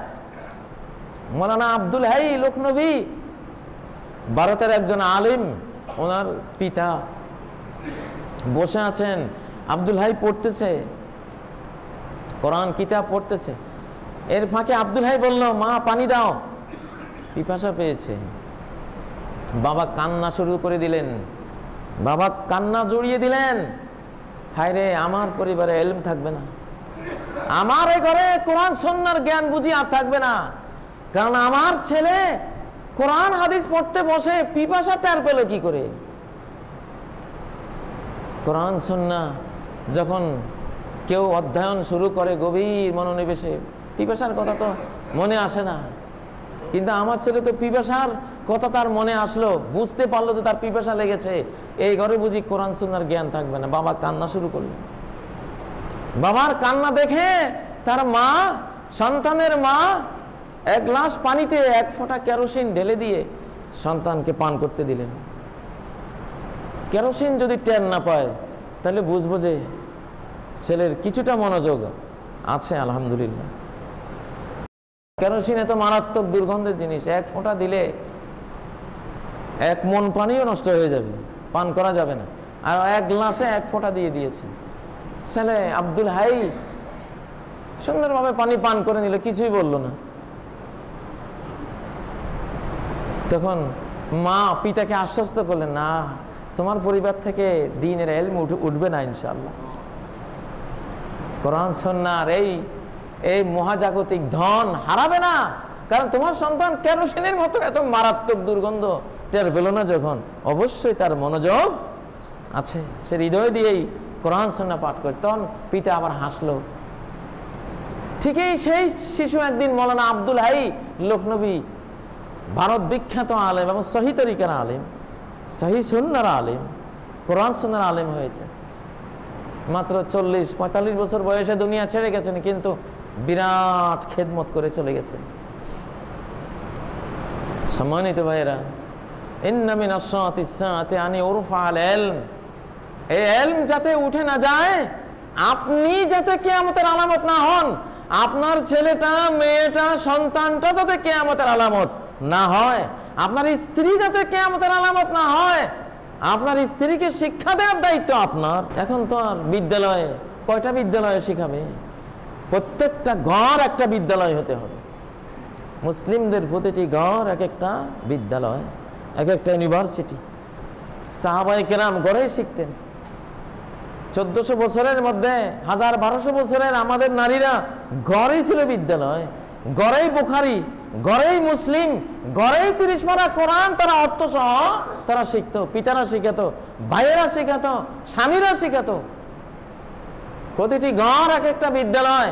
মৌলানা আব্দুল হাই লখনবী ভারতের একজন আলিম, ওনার পিতা বসে আছেন, আব্দুল হাই পড়তেছে, কোরআন কিতাব পড়তেছে। এর ফাঁকে আব্দুল হাই বলল, মা পানি দাও, পিপাসা পেয়েছে। বাবা কান্না শুরু করে দিলেন, বাবা কান্না জড়িয়ে দিলেন, হায় রে আমার পরিবারে ইলম থাকবে না, আমার এই ঘরে কোরআন সুন্নাহর জ্ঞান বুঝি আর থাকবে না, কারণ আমার ছেলে কোরআন হাদিস পড়তে বসে পিপাসা টের পেল কি করে। কোরআন সুন্নাহ যখন কেউ অধ্যয়ন শুরু করে গভীর মনোনিবেশে, পিপাসার কথা তো মনে আসে না, কিন্তু আমার ছেলে তো পিপাসার কথা তার মনে আসলো, বুঝতে পারলো যে তার পিপাসা লেগেছে, এই ঘরে বুঝি কোরআন সুন্নাহর জ্ঞান থাকবে না। বাবা কান্না শুরু করলেন। বাবার কান্না দেখে তার মা, সন্তানের মা, এক গ্লাস পানিতে 1 ফোঁটা কেরোসিন ঢেলে দিয়ে সন্তানকে পান করতে দিলেন। কেরোসিন যদি টের না পায় তাহলে বুঝবো যে ছেলের কিছুটা মনোযোগ আছে, আলহামদুলিল্লাহ। কেরোসিন এত মারাত্মক দুর্গন্ধের জিনিস, 1 ফোঁটা দিলে 1 মন পানিও নষ্ট হয়ে যাবে, পান করা যাবে না। আর 1 গ্লাসে 1 ফোঁটা দিয়ে দিয়েছেন। ছেলে আব্দুল হাই সুন্দরভাবে পানি পান করে নিল, কিছুই বলল না। তখন মা পিতাকে আশ্বস্ত করলেন, না তোমার পরিবার থেকে দ্বীনের ইলম উঠবে না ইনশাআল্লাহ, কোরআন সুন্নাহর এই মহাজাগতিক ধন হারাবে না, কারণ তোমার সন্তান কেরোসিনের মতো এত মারাত্মক দুর্গন্ধ টের পেল না যখন, অবশ্যই তার মনোযোগ আছে, সে হৃদয় দিয়েই কোরআন সুন্নাহ পাঠ করে। তখন পিতা আবার হাসলো। ঠিকই সেই শিশু একদিন মৌলানা আব্দুল হাই লখনবী, ভারত বিখ্যাত আলেম এবং সহি তরিকার আলেম, সহি সুন্নাহর আলেম, কোরআন সুন্নাহর আলেম হয়েছে। মাত্র 40-45 বছর বয়সে দুনিয়া ছেড়ে গেছেন, কিন্তু বিরাট খেদমত করে চলে গেছেন। সম্মানিত ভাইয়েরা, ইন্না মিনাশ সাআতিস সাআতি আন ইউরফাল ইলম, এই ইলম যাতে উঠে না যায়, আপনি যাতে কিয়ামতের আলামত না হন, আপনার ছেলেটা, মেয়েটা, সন্তানটা যাতে কিয়ামতের আলামত না হয়, আপনার স্ত্রী যাতে কিয়ামতের আলামত না হয়, আপনার স্ত্রীকে শিক্ষা দেওয়ার দায়িত্ব আপনার। এখন তো আর বিদ্যালয়ে, কয়টা বিদ্যালয়ে শিখাবে? প্রত্যেকটা ঘর একটা বিদ্যালয় হতে হবে। মুসলিমদের প্রতিটি ঘর এক একটা বিদ্যালয়, এক একটা ইউনিভার্সিটি। সাহাবায়ে কেরাম ঘরেই শিখতেন। 1400 বছরের মধ্যে 1000-1200 বছরের আমাদের নারীরা ঘরেই ছিল বিদ্যালয়, ঘরেই বুখারী, ঘরেই মুসলিম, ঘরেই 30 পারা কোরআন তারা অর্থ সহ তারা শিখতো। পিতারা শিখাতো, ভাইয়েরা শিখাতো, স্বামীরা শিখাতো। প্রতিটি ঘর এক একটা বিদ্যালয়।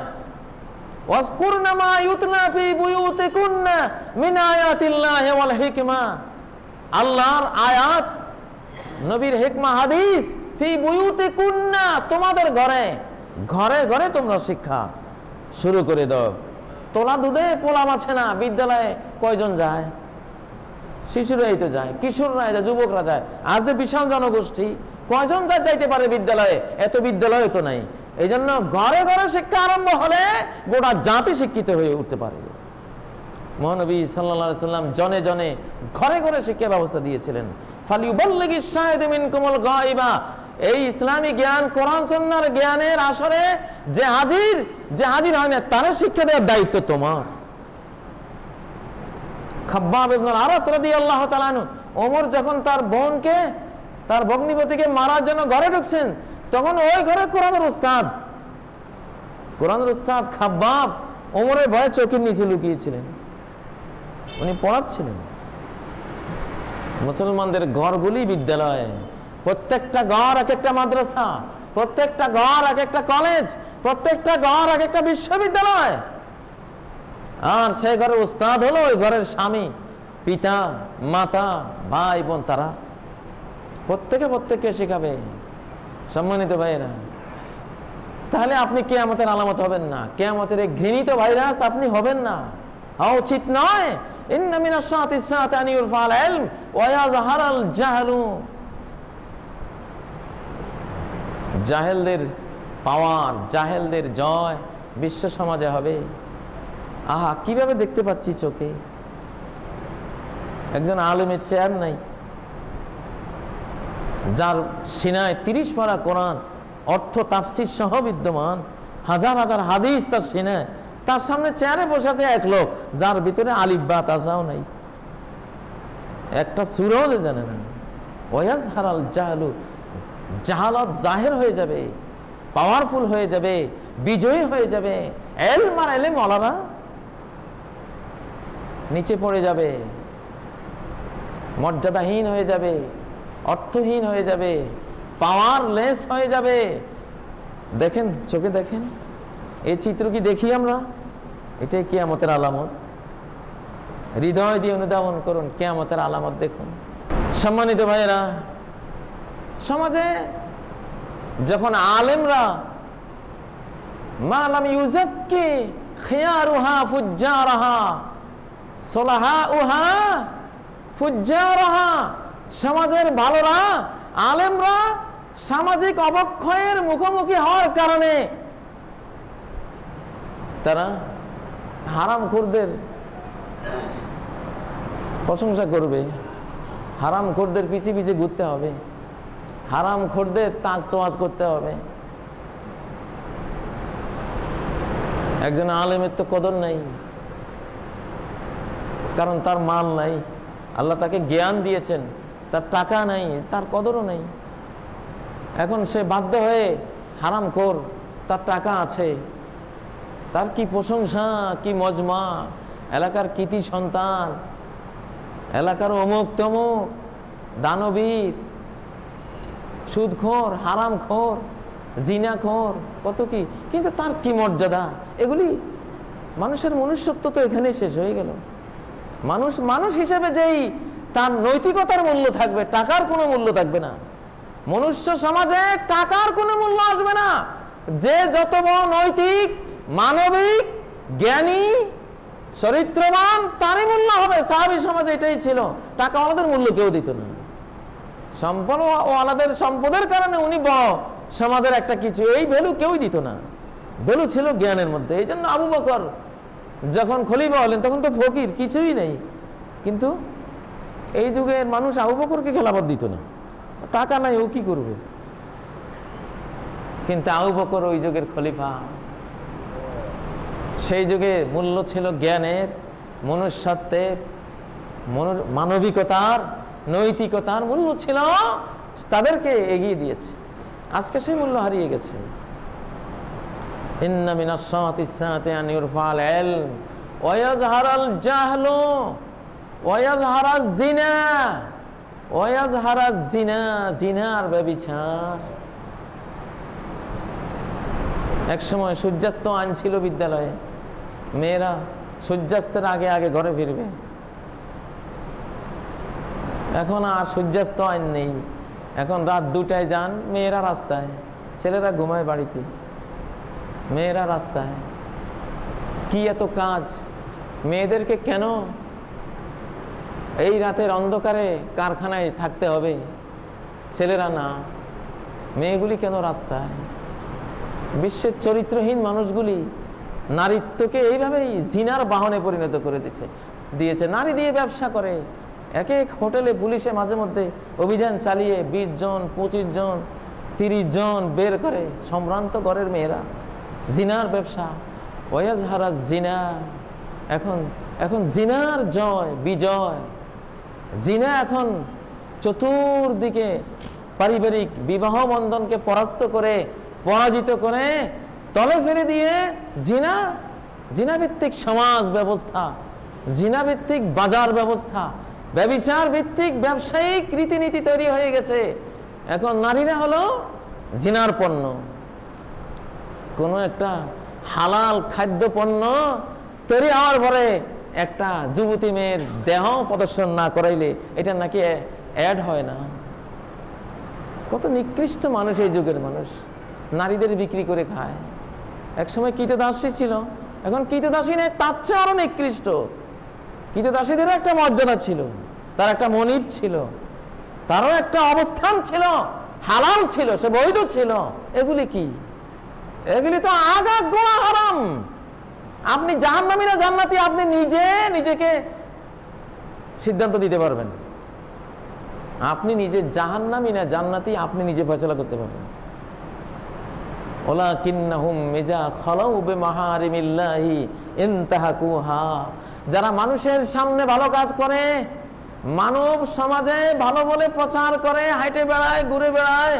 ওয়াজকুরনা মা ইউতলা ফি বুয়ুতিকুন্না মিন আয়াতিল্লাহি ওয়াল হিকমা, আল্লাহর আয়াত, নবীর হিকমা, হাদিস, ফি বুয়ুতিকুন্না, তোমাদের ঘরে ঘরে ঘরে তোমরা শিক্ষা শুরু করে দাও। তোলা দুধে পোলা মাছে না, বিদ্যালয়ে কয়জন যায়? শিশুরাই তো যায়, কিশোররা যায়, যুবকরা যায়। আজ যে বিশাল জনগোষ্ঠী, কয়জন যাইতে পারে বিদ্যালয়ে? এত বিদ্যালয় তো নাই। এই জন্য ঘরে ঘরে শিক্ষা আরম্ভ হলে গোটা জাতি শিক্ষিত হয়ে উঠতে পারে। মহানবী সাল্লাল্লাহু আলাইহি সাল্লাম জনে জনে ঘরে ঘরে শিক্ষা ব্যবস্থা দিয়েছিলেন। ফালিউবাল্লিগিশ শাহিদু মিনকুমুল গায়বা, এই ইসলামী জ্ঞান, কোরআন সুন্নাহর জ্ঞানের আসরে যে হাজির হয় না, তার শিক্ষা দেওয়ার দায়িত্ব তোমার। খাব্বাব ইবনে আরাত রাদিয়াল্লাহু তাআলা আনহু, ওমর যখন তার বোনকে, তার ভগ্নিপতিকে মারার জন্য ঘরে ঢুকছেন, তখন ওই ঘরে কোরআনের উস্তাদ খাব্বাব ওমরের ভয়ে চোখের নিচে লুকিয়েছিলেন, উনি পড়াচ্ছিলেন। মুসলমানদের ঘরগুলি বিদ্যালয়, প্রত্যেকটা ঘর এক একটা মাদ্রাসা, প্রত্যেকটা ঘর এক একটা কলেজ, প্রত্যেকটা ঘর এক একটা বিশ্ববিদ্যালয়। আর সেই ঘরের উস্তাদ হলো ওই ঘরের স্বামী, পিতা, মাতা, ভাই বোন, তারা প্রত্যেককে শেখাবে। সম্মানিত ভাইরা, তাহলে আপনি কিয়ামতের আলামত হবেন না, কিয়ামতের এই ঘৃণিত ভাইরাস আপনি হবেন না, হওয়া উচিত নয়। ইন্না মিনাশ শাআতিস শাআতি আন ইউরফাল ইলম ওয়া ইয়াযহারাল জাহলু, জাহেলদের পাওয়ার, জাহেলদের জয় বিশ্ব সমাজে হবে। আহা, কিভাবে দেখতে পাচ্ছি চোখে, একজন আলেমের চেয়ার নাই, যার সিনায় 30 পারা কোরআন অর্থ তাফসীর সহ বিদ্যমান, হাজার হাজার হাদিস তার সিনায়, তার সামনে চেয়ারে বসে আছে এক লোক যার ভিতরে আলিফ বা তাসাও নাই, একটা সূরাও জানে না। ওয়ায়াজহারাল জাহলু, জাহালত জাহির হয়ে যাবে, পাওয়ারফুল হয়ে যাবে, বিজয়ী হয়ে যাবে। ইলম আর ইলম ওয়ালারা নিচে পড়ে যাবে, মর্যাদাহীন হয়ে যাবে, অর্থহীন হয়ে যাবে, পাওয়ারলেস হয়ে যাবে। দেখেন, চোখে দেখেন, এই চিত্র কি দেখি আমরা? এটাই কিয়ামতের আলামত। হৃদয় দিয়ে অনুধাবন করুন, কিয়ামতের আলামত দেখুন। সম্মানিত ভাইয়েরা, সমাজে যখন আলেমরা মা লাম ইউযাক্কি খিয়ারুহা ফুজ্জারাহা সুলাহাউহা ফুজ্জারাহা, সমাজের ভালোরা, আলেমরা সামাজিক অবক্ষয়ের মুখোমুখি হওয়ার কারণে তারা হারামখোরদের প্রশংসা করবে, হারামখোরদের পিছে পিছে ঘুরতে হবে, হারামখোরদের তাজ তোয়াজ করতে হবে। একজন আলেমের তো কদর নাই, কারণ তার মাল নাই, আল্লাহ তাকে জ্ঞান দিয়েছেন, তার টাকা নাই, তার কদরও নাই। এখন সে বাধ্য হয়ে হারামখোর, তার টাকা আছে, তার কি প্রশংসা, কি মজমা, এলাকার কৃতি সন্তান, এলাকার অমুক তমুক, দানবীর, সুদখোর, হারামখোর, জিনাখোর, কত কি, কিন্তু তার কি মর্যাদা? এগুলি মানুষের মনুষ্যত্ব তো এখানে শেষ হয়ে গেল। মানুষ হিসেবে যেই তার নৈতিকতার মূল্য থাকবে, টাকার কোনো মূল্য থাকবে না। মনুষ্য সমাজে টাকার কোনো মূল্য আসবে না। যে যত বড় নৈতিক, মানবিক, জ্ঞানী, চরিত্রবান, তারই মূল্য হবে। সাহাবী সমাজে এটাই ছিল, টাকা ওনাদের মূল্য কেউ দিত না। সম্পদ ও আলাদের সম্পদের কারণে উনি বড়, সমাজের একটা কিছু, এই ভ্যালু কেউই দিত না। ভ্যালু ছিল জ্ঞানের মধ্যে। এই জন্য আবু বকর যখন খলিফা হলেন তখন তো ফকির, কিছুই নেই, কিন্তু এই যুগের মানুষ আবু বকরকে খেলাফত দিত না, টাকা নাই, ও কি করবে? কিন্তু আবু বকর ওই যুগের খলিফা। সেই যুগে মূল্য ছিল জ্ঞানের, মনুষ্যত্বের, মানবিকতার, নৈতিকতার মূল্য ছিল, তাদেরকে এগিয়ে দিয়েছে। আজকে সেই মূল্য হারিয়ে গেছে। ইন্না মিনাশ সাআতিস সাআতি আন ইরফাল ইলম ওয়া ইয়াজহারাল জাহলু ওয়া ইয়াজহারাজ জিনা ওয়া ইয়াজহারাজ জিনা, জিনার ব্যভিচার। এক সময় সূর্যাস্ত আইন ছিল বিদ্যালয়ে, মেয়েরা সূর্যাস্তের আগে আগে ঘরে ফিরবে। এখন আর সূর্যাস্ত আইন নেই, এখন রাত 2টায় যান মেয়েরা রাস্তায়, ছেলেরা ঘুমায় বাড়িতে, মেয়েরা রাস্তায়। কি এত কাজ মেয়েদেরকে? কেন এই রাতের অন্ধকারে কারখানায় থাকতে হবে? ছেলেরা না, মেয়েগুলি কেন রাস্তায়? বিশ্বের চরিত্রহীন মানুষগুলি নারীত্বকে এইভাবেই জিনার বাহনে পরিণত করে দিয়েছে। নারী দিয়ে ব্যবসা করে। এক এক হোটেলে পুলিশে মাঝে মধ্যে অভিযান চালিয়ে 20 জন, 25 জন, 30 জন বের করে। সম্ভ্রান্ত ঘরের মেয়েরা, জিনার ব্যবসা, ওয়াজহারা জিনা। এখন জিনার জয়, বিজয়। জিনা এখন চতুর্দিকে পারিবারিক বিবাহ বন্ধনকে পরাস্ত করে, পরাজিত করে, তলে ফেলে দিয়ে জিনা ভিত্তিক সমাজ ব্যবস্থা, জিনা ভিত্তিক বাজার ব্যবস্থা, ব্যভিচার ভিত্তিক ব্যবসায়িক রীতিনীতি তৈরি হয়ে গেছে। এখন নারীরা হলো জিনার পণ্য। কোনো একটা হালাল খাদ্য পণ্য তৈরি হওয়ার পরে একটা যুবতী মেয়ের দেহ প্রদর্শন না করাইলে এটা নাকি অ্যাড হয় না। কত নিকৃষ্ট মানুষ এই যুগের মানুষ, নারীদের বিক্রি করে খায়। একসময় কীতদাসী ছিল, এখন কীতদাসী নেই, তার চেয়ে আরো নিকৃষ্ট। কীতদাসীদেরও একটা মর্যাদা ছিল, তার একটা মনিব ছিল, তারও একটা অবস্থান ছিল, হালাল ছিল, সে বৈধ ছিল। এগুলি কি? এগুলি তো আগা গোড়া হারাম। আপনি জাহান্নামী না জান্নাতি আপনি নিজেকে সিদ্ধান্ত দিতে পারবেন। আপনি নিজে জাহান্নামী না জান্নাতি আপনি নিজে ফয়সালা করতে পারবেন। ওয়ালাকিন্নাহুম মিজা খালাউ বিমাহারিমিল্লাহি ইনতাহাকুহা। যারা মানুষের সামনে ভালো কাজ করে, মানব সমাজে ভালো বলে প্রচার করে, হাইটে বেড়ায়, ঘুরে বেড়ায়,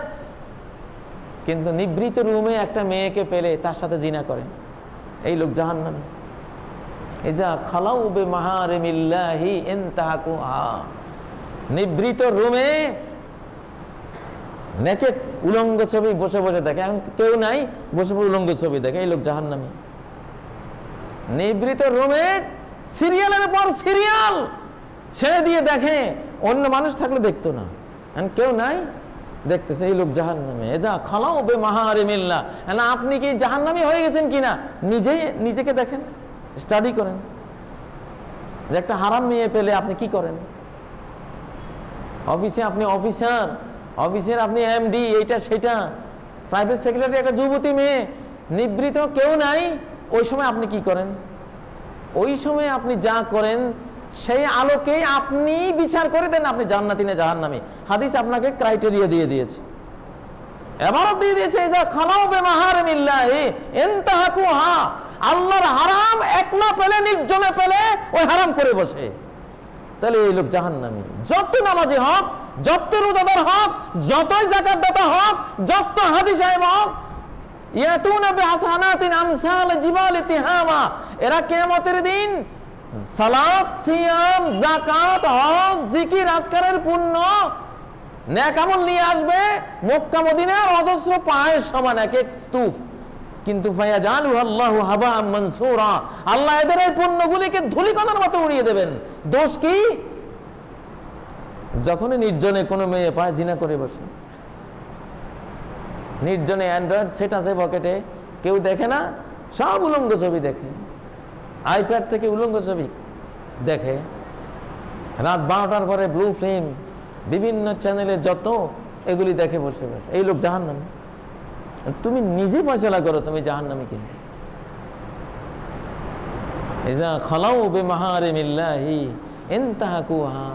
কিন্তু নিভৃত রুমে একটা মেয়েকে পেলে তার সাথে জিনা করে, এই লোক জাহান্নামী। ইজা খালাউ বিমাহারিমিল্লাহি ইনতাহাকুহা। নিভৃত রুমে নেকেট উলঙ্গ ছবি বসে বসে দেখে, এখন কেউ নাই, বসে বসে উলঙ্গ ছবি দেখে, এই লোক জাহান্নামী। নিভৃত রুমে সিরিয়ালের পর সিরিয়াল ছেড়ে দিয়ে দেখে, অন্য মানুষ থাকলে দেখতো না, এখন কেউ নাই, দেখতেছে, এই লোক জাহান্নামী। এজা খালাউ বিমাহারিমিল্লাহ। না, আপনি কি জাহান্নামী হয়ে গেছেন কিনা নিজেকে দেখেন, স্টাডি করেন যে একটা হারাম মেয়ে পেলে আপনি কি করেন। অফিসে আপনি অফিসার, অফিসের আপনি এমডি, এইটা সেটা, প্রাইভেট সেক্রেটারি, একটা যুবতী মেয়ে, নিবৃত, কেউ নাই, ওই সময় আপনি কি করেন? ওই সময় আপনি যা করেন সেই আলোকেই আপনি বিচার করে দেন আপনি জান্নাতি না জাহান্নামী। হাদিস আপনাকে ক্রাইটেরিয়া দিয়ে দিয়েছে, এবারও দিয়ে দিয়েছে, যা খালাউ বিমাহারিমিল্লাহি ইনতাহাকুহা। আল্লাহর হারাম একলা পেলে, নির্জনে পেলে ওই হারাম করে বসে, তাহলে এই লোক জাহান্নামী। যত নামাজি হোক, যত রোজাদার হোক, যতই যাকাত দাতা হোক, যত হাজী সাহেব হোক, ইয়াতুনা বিহাসানাতিন আমসাল জিবালি তিহামা। এরা কিয়ামতের দিন সালাত, সিয়াম, যাকাত, হজ, জিকির, আজকারের পুণ্য, নেক আমল নিয়ে আসবে মক্কা মদিনার অজস্র পাহাড়ের সমান এক এক স্তূপ, কিন্তু ফায়াজালুহু আল্লাহু হাবাআম মানসুরা। আল্লাহ এদের এই পুণ্যগুলিকে ধূলিকণার মতো উড়িয়ে দেবেন। দোষ কি? যখনই নির্জনে কোনো মেয়ে পায় জিনা করে বসে। নির্জনে অ্যান্ড্রয়েড সেট আছে পকেটে, কেউ দেখে না, সব উলঙ্গ ছবি দেখে, আইপ্যাড থেকে উলঙ্গ ছবি দেখে। রাত 12টার পরে ব্লু ফিল্ম, বিভিন্ন চ্যানেলে যত, এগুলি দেখে বসে বসে, এই লোক জাহান্নামী। তুমি নিজে ফয়সালা করো তুমি জাহান্নামী কিনা। ইজা খালাউ বিমাহারিমিল্লাহি ইনতাহাকুহা।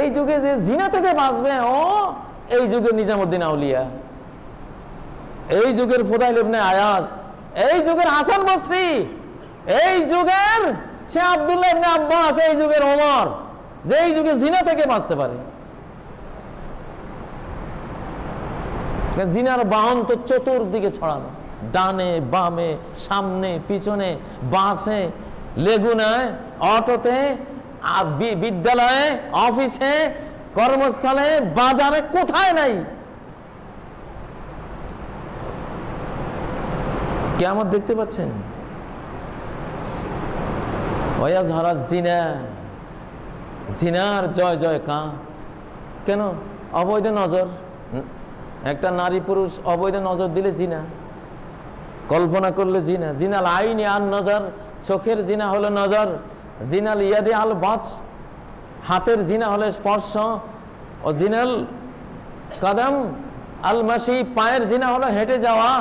এই যুগে যে জিনা থেকে বাঁচবে, ও এই যুগের নিজামুদ্দিন আউলিয়া, এই যুগের ফুদাইল ইবনে আয়াজ, এই যুগের হাসান বসরি, এই যুগের সে আব্দুল্লাহ ইবনে আব্বাস, এই যুগের ওমর, যে এই যুগে জিনা থেকে বাঁচতে পারে। জিনার বাহন তো চতুর্দিকে ছড়ানো, ডানে বামে, সামনে পিছনে, বাসে, লেগুনায়, অটোতে, বিদ্যালয়ে, অফিসে, কর্মস্থলে, বাজারে, কোথায় নাই। কিয়ামত দেখতে পাচ্ছেন? ওয়াজহারা জিনা, জিনার জয় জয় কা। কেন? অবৈধ নজর। একটা নারী পুরুষ অবৈধ নজর দিলে জিনা, কল্পনা করলে জিনা। জিনাল আইনি আন নজর, চোখের জিনা হলো নজর। জিনাল ইয়াদি আল বাচ, হাতের জিনা হলো স্পর্শ। ও জিনাল কদম আল মাসি, পায়ের জিনা হলো হেঁটে যাওয়া।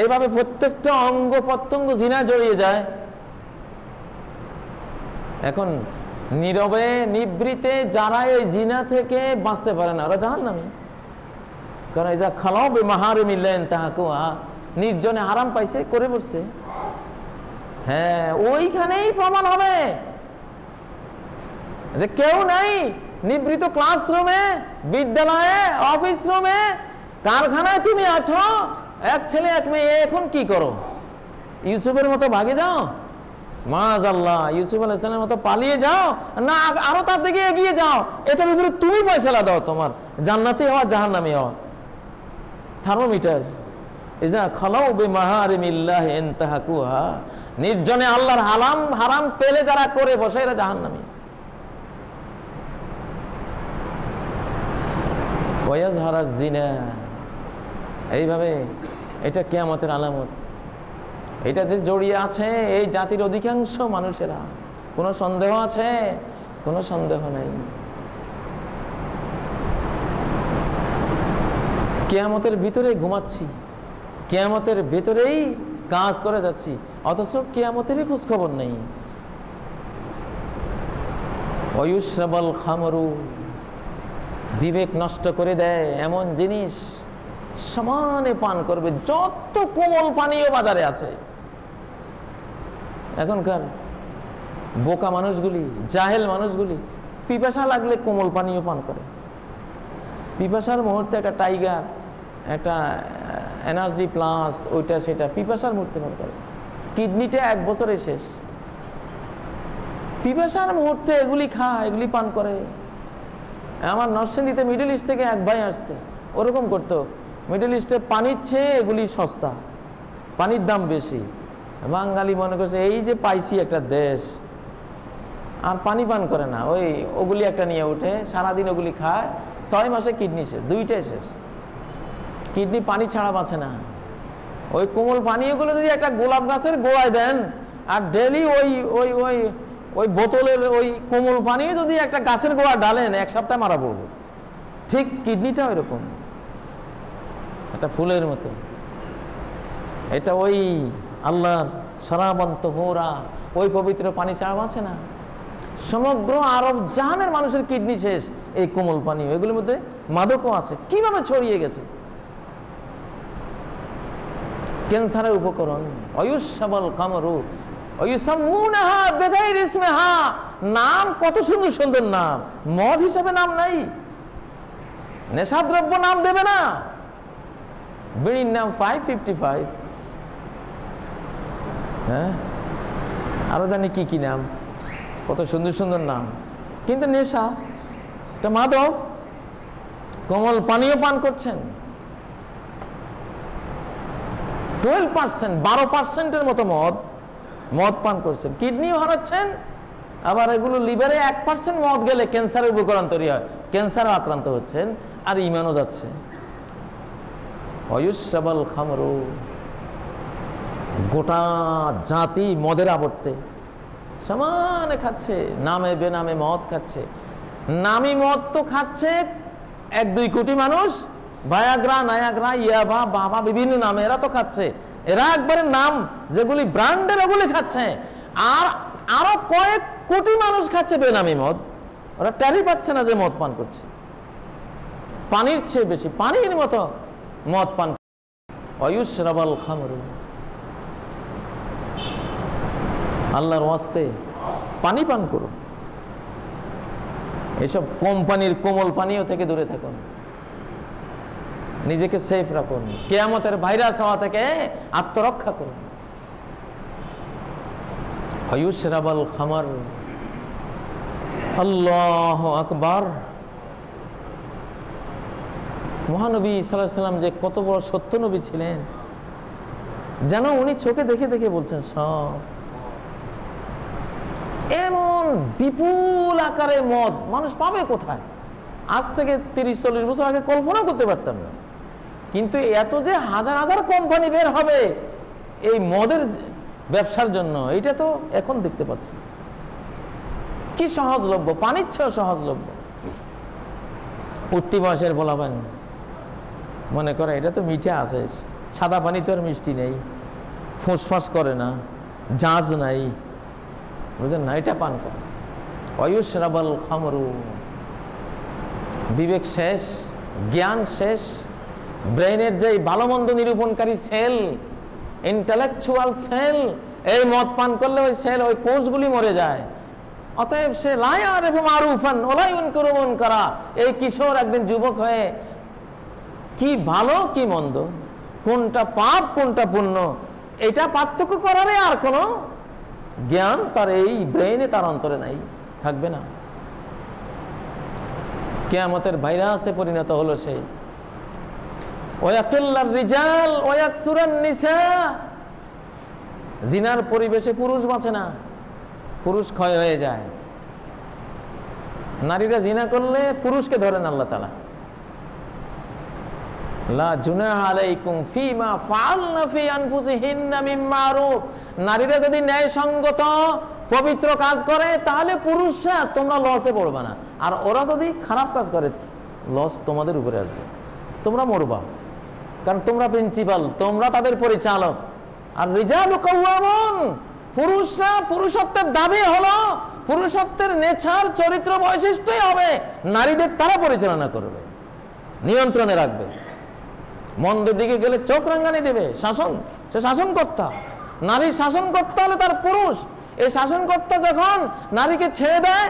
এইভাবে প্রত্যেকটা অঙ্গ প্রত্যঙ্গ জিনা জড়িয়ে যায়। এখন নীরবে নিবৃতে যারা এই জিনা থেকে বাঁচতে পারে না, ওরা জাহান্নামী। কারণ এই যা খালাও বে মাহারে মিললেন তাহাকুয়া, নির্জনে হারাম পাইছে, করে বসছে। হ্যাঁ, ওইখানেই প্রমাণ হবে যে কেউ নাই। নিবৃত ক্লাসরুমে, বিদ্যালয়ে, অফিস রুমে, কারখানায় তুমি আছো, এক ছেলে এক মেয়ে, এখন কি করো? ইউসুফের মতো ভাগে যাও? মাআযাল্লাহ, ইউসুফ আলাইহিস সালামের মতো পালিয়ে যাও না, আরো তার দিকে এগিয়ে যাও? এটার উপরে তুমি ফয়সালা দাও, তোমার জান্নাতি হওয়া জাহান্নামী হওয়া। থার্মোমিটার। ইজা খালাউ বিমাহারিমিল্লাহ ইনতাহাকুহা, নির্জনে আল্লাহর হারাম পেলে যারা করে বসে, এরা জাহান্নামী। ওয়াজহারা জিনা, এইভাবে এটা কিয়ামতের আলামত। এটা যে জড়িয়ে আছে এই জাতির অধিকাংশ মানুষেরা, কোনো সন্দেহ আছে? কোনো সন্দেহ নেই। কিয়ামতের ভিতরে ঘুমাচ্ছি, কিয়ামতের ভিতরেই কাজ করে যাচ্ছি, অথচ কিয়ামতেরই খোঁজ খবর নেই। ওয়ুশরাবাল খামরু, বিবেক নষ্ট করে দেয় এমন জিনিস সমানে পান করবে। যত কোমল পানীয় বাজারে আছে, এখনকার বোকা মানুষগুলি, জাহেল মানুষগুলি পিপাসা লাগলে কোমল পানীয় পান করে। পিপাসার মুহূর্তে একটা টাইগার, একটা এনার্জি প্লাস, ওইটা সেটা পিপাসার মুহূর্তে পান করে। কিডনিটা 1 বছরে শেষ। পিপাসার মুহূর্তে এগুলি খায়, এগুলি পান করে। আমার নরসিংদীতে মিডল ইস্ট থেকে এক ভাই আসছে, ওরকম করতো। মিডল ইস্টে পানির চেয়ে এগুলি সস্তা, পানির দাম বেশি। বাঙালি মনে করছে এই যে পাইছি একটা দেশ, আর পানি পান করে না, ওগুলি একটা নিয়ে উঠে সারাদিন ওগুলি খায়, 6 মাসে কিডনি শেষ, 2টাই শেষ। কিডনি পানি ছাড়া বাঁচে না। ওই কোমল পানীয়গুলো যদি একটা গোলাপ গাছের গোড়ায় দেন, আর ডেলি ওই বোতলের ওই কোমল পানীয় যদি একটা গাছের গোড়া ডালেন, 1 সপ্তাহ মারা পড়বে। ঠিক কিডনিটা ওইরকম, একটা ফুলের মতো। এটা ওই আল্লাহর সারাবন্ত হোরা, ওই পবিত্র পানি ছাড়া বাঁচে না। সমগ্র আরব জাহানের মানুষের কিডনি শেষ এই কোমল পানীয়। এগুলোর মধ্যে মাদকও আছে, কিভাবে ছড়িয়ে গেছে। ক্যান্সারের উপকরণ। অয়ুসাবাল কামরু অয়ুসাম্মুনাহা বিগাইরি ইসমিহা, নাম কত সুন্দর সুন্দর নাম। মদ হিসাবে নাম নাই, নেশাদ্রব্য নাম দেবে না। বিড়ির নাম 555, হ্যাঁ, আরো জানি কি কি নাম, কত সুন্দর সুন্দর নাম। কিন্তু নেশা, এটা মাদক। কোমল পানীয় পান করছেন 12%, 12%-এর মতো মদ পান করছেন, কিডনিও হারাচ্ছেন। আবার এগুলো লিভারে 1% মদ গেলে ক্যান্সারের উপকরণ তৈরি হয়, ক্যান্সারও আক্রান্ত হচ্ছেন, আর ইমানও যাচ্ছে। অয়ুসাবাল খামরু, গোটা জাতি মদের আবর্তে সমানে খাচ্ছে, নামে বেনামে মদ খাচ্ছে। নামি মদ তো খাচ্ছে 1-2 কোটি মানুষ, ভায়াগ্রা, নায়াগ্রা, ইয়াবা, বাবা, বিভিন্ন নামে এরা তো খাচ্ছে। এরা একবারে নাম যেগুলি ব্র্যান্ডের ওগুলি খাচ্ছে। আর আরো কয়েক কোটি মানুষ খাচ্ছে বেনামি মদ। ওরা টেরই পাচ্ছে না যে মদ পান করছে। পানির চেয়ে বেশি, পানির মতো মদ পান। অয়ুশরাবাল খামরু, আল্লাহর ওয়াস্তে পানি পান করুন। এসব কোম্পানির কোমল পানীয় থেকে দূরে থাকুন, নিজেকে সেফ রাখুন, কিয়ামতের ভাইরাস হওয়া থেকে আত্মরক্ষা করুন। হয়ুশরাবাল খামার, আল্লাহু আকবার। মহানবী সাল্লাল্লাহু আলাইহি সাল্লাম যে কত বড় সত্য নবী ছিলেন, যেন উনি চোখে দেখে দেখে বলছেন সব। এমন বিপুল আকারে মদ মানুষ পাবে কোথায়? আজ থেকে 30-40 বছর আগে কল্পনা করতে পারতাম না। কিন্তু এত যে হাজার হাজার কোম্পানি বের হবে এই মদের ব্যবসার জন্য, এটা তো এখন দেখতে পাচ্ছি। কি সহজলভ্য, পানির চেয়েও সহজলভ্য। উঠতি বয়সের বলাবেন মনে করে এটা তো মিঠা আছে, সাদা পানি তো আর মিষ্টি নেই, ফুসফাস করে না, জাঁজ নাই, বুঝলেন না? এটা পান করে। অয়ুশরাবাল খামরু, বিবেক শেষ, জ্ঞান শেষ, ব্রেনের যে ভালো মন্দ নিরূপণকারী সেল, ইন্টেলেকচুয়াল সেল, এই মদ পান করলে ওই সেল, ওই কোষগুলি মরে যায়। অতএব সে লা ইয়ারিফু মারুফান ওয়া লা ইনকারু মুনকারা। এই কিশোর একদিন যুবক হয়ে কি ভালো কি মন্দ, কোনটা পাপ কোনটা পুণ্য, এটা পার্থক্য করারে আর কোনো জ্ঞান তার এই ব্রেইনে, তার অন্তরে নাই, থাকবে না। কিয়ামতের ভাইরাসে পরিণত হলো সে। ওয়াকিল্লার রিজাল ওয়াকসুরান নিসা, জিনার পরিবেশে পুরুষ বাঁচে না, পুরুষ ক্ষয় হয়ে যায়। নারীরা জিনা করলে পুরুষকে ধরেন আল্লাহ তাআলা। লা জুনাহা আলাইকুম ফিমা ফাআলনা ফি আনফুসিহিন্না মিন মারুফ। নারীরা যদি ন্যায়সঙ্গত পবিত্র কাজ করে তাহলে পুরুষরা তোমরা লসে পড়বে না, আর ওরা যদি খারাপ কাজ করে লস তোমাদের উপরে আসবে, তোমরা মরবা, কারণ তোমরা প্রিন্সিপাল, তোমরা তাদের পরিচালক। আর রিজালু কাওয়ামুন, পুরুষরা পুরুষত্বের দাবি হলো, পুরুষত্বের নেচার চরিত্র বৈশিষ্ট্যই হবে নারীদের তারা পরিচালনা করবে, নিয়ন্ত্রণে রাখবে। মন্দের দিকে গেলে চোখ রাঙ্গানি দেবে, শাসন, সে শাসনকর্তা। নারী শাসনকর্তা হলে তার পুরুষ। এই শাসনকর্তা যখন নারীকে ছেড়ে দেয়,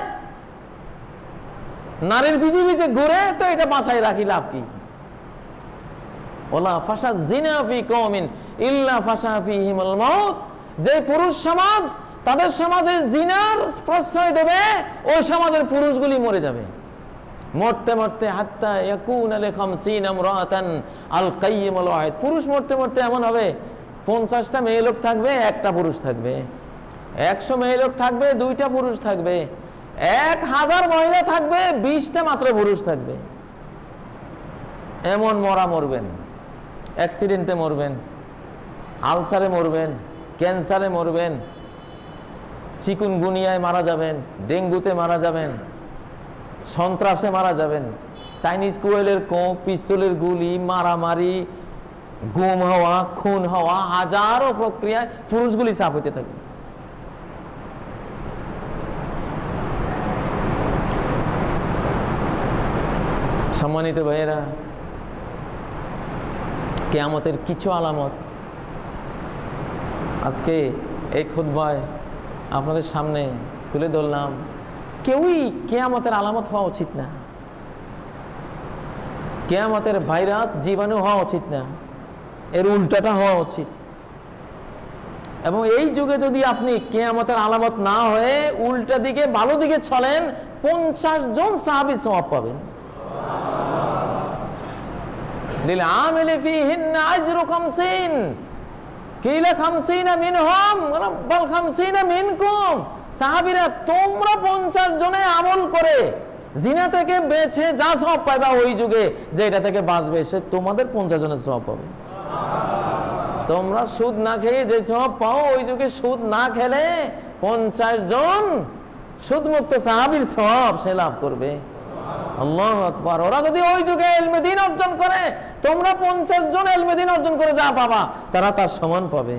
নারীর বিজি বিজে ঘুরে, তো এটা বাঁচাই রাখি লাভ কি? ওলা ফাশা জিনা ফি কওমিন ইল্লা ফাশা ফিহিমুল মাউত। যে পুরুষ সমাজ তাদের সমাজে জিনার প্রশ্রয় দেবে, ওই সমাজের পুরুষগুলি মরে যাবে। মরতে মরতে হাত্তা ইয়াকুনা লি50 ইমরাতান আল কাইয়িমুল ওয়াহিদ। পুরুষ মরতে মরতে এমন হবে 50টা মেয়ে লোক থাকবে, একটা পুরুষ থাকবে। 100 মেয়ে লোক থাকবে, 2টা পুরুষ থাকবে। 1000 মহিলা থাকবে, 20টা মাত্র পুরুষ থাকবে। এমন মরা মরবেন, অ্যাক্সিডেন্টে মরবেন, আলসারে মরবেন, ক্যান্সারে মরবেন, চিকুনগুনিয়ায় মারা যাবেন, ডেঙ্গুতে মারা যাবেন, সন্ত্রাসে মারা যাবেন, চাইনিজ কোয়েলের কোপ, পিস্তলের গুলি, মারামারি, গুম হওয়া, খুন হওয়া, হাজারো প্রক্রিয়ায় পুরুষগুলি চাপ হইতে থাকবে। সম্মানিত ভাইয়েরা, কিয়ামতের কিছু আলামত আজকে এই খুতবায় আপনাদের সামনে তুলে ধরলাম। কেউই কিয়ামতের আলামত হওয়া উচিত না, কিয়ামতের ভাইরাস জীবাণু হওয়া উচিত না, এর উল্টাটা হওয়া উচিত। এবং এই যুগে যদি আপনি কিয়ামতের আলামত না হয়ে উল্টা দিকে ভালো দিকে চলেন, 50 জন সাহাবী সওয়াব পাবেন। লিল আমিলি ফিহিন্না আজরু 50 কিলা 50 মিনহুম বাল 50 মিনকুম। সাহাবীরা তোমরা 50 জনে আমল করে জিনা থেকে বেঁচে যা সওয়াব পাইবা ওই যুগে, যে এটা থেকে বাঁচবে সে তোমাদের 50 জনের সওয়াব পাবে। তোমরা সুদ না খেয়ে যে সওয়াব পাও, ওই যুগে সুদ না খেলে 50 জন সুদমুক্ত সাহাবীর সওয়াব সে লাভ করবে। আল্লাহু আকবার। ওরা যদি ওই যুগে ইলমে দ্বীন অর্জন করে, তোমরা 50 জন ইলমে দ্বীন অর্জন করে যা পাবা তারা তার সমান পাবে।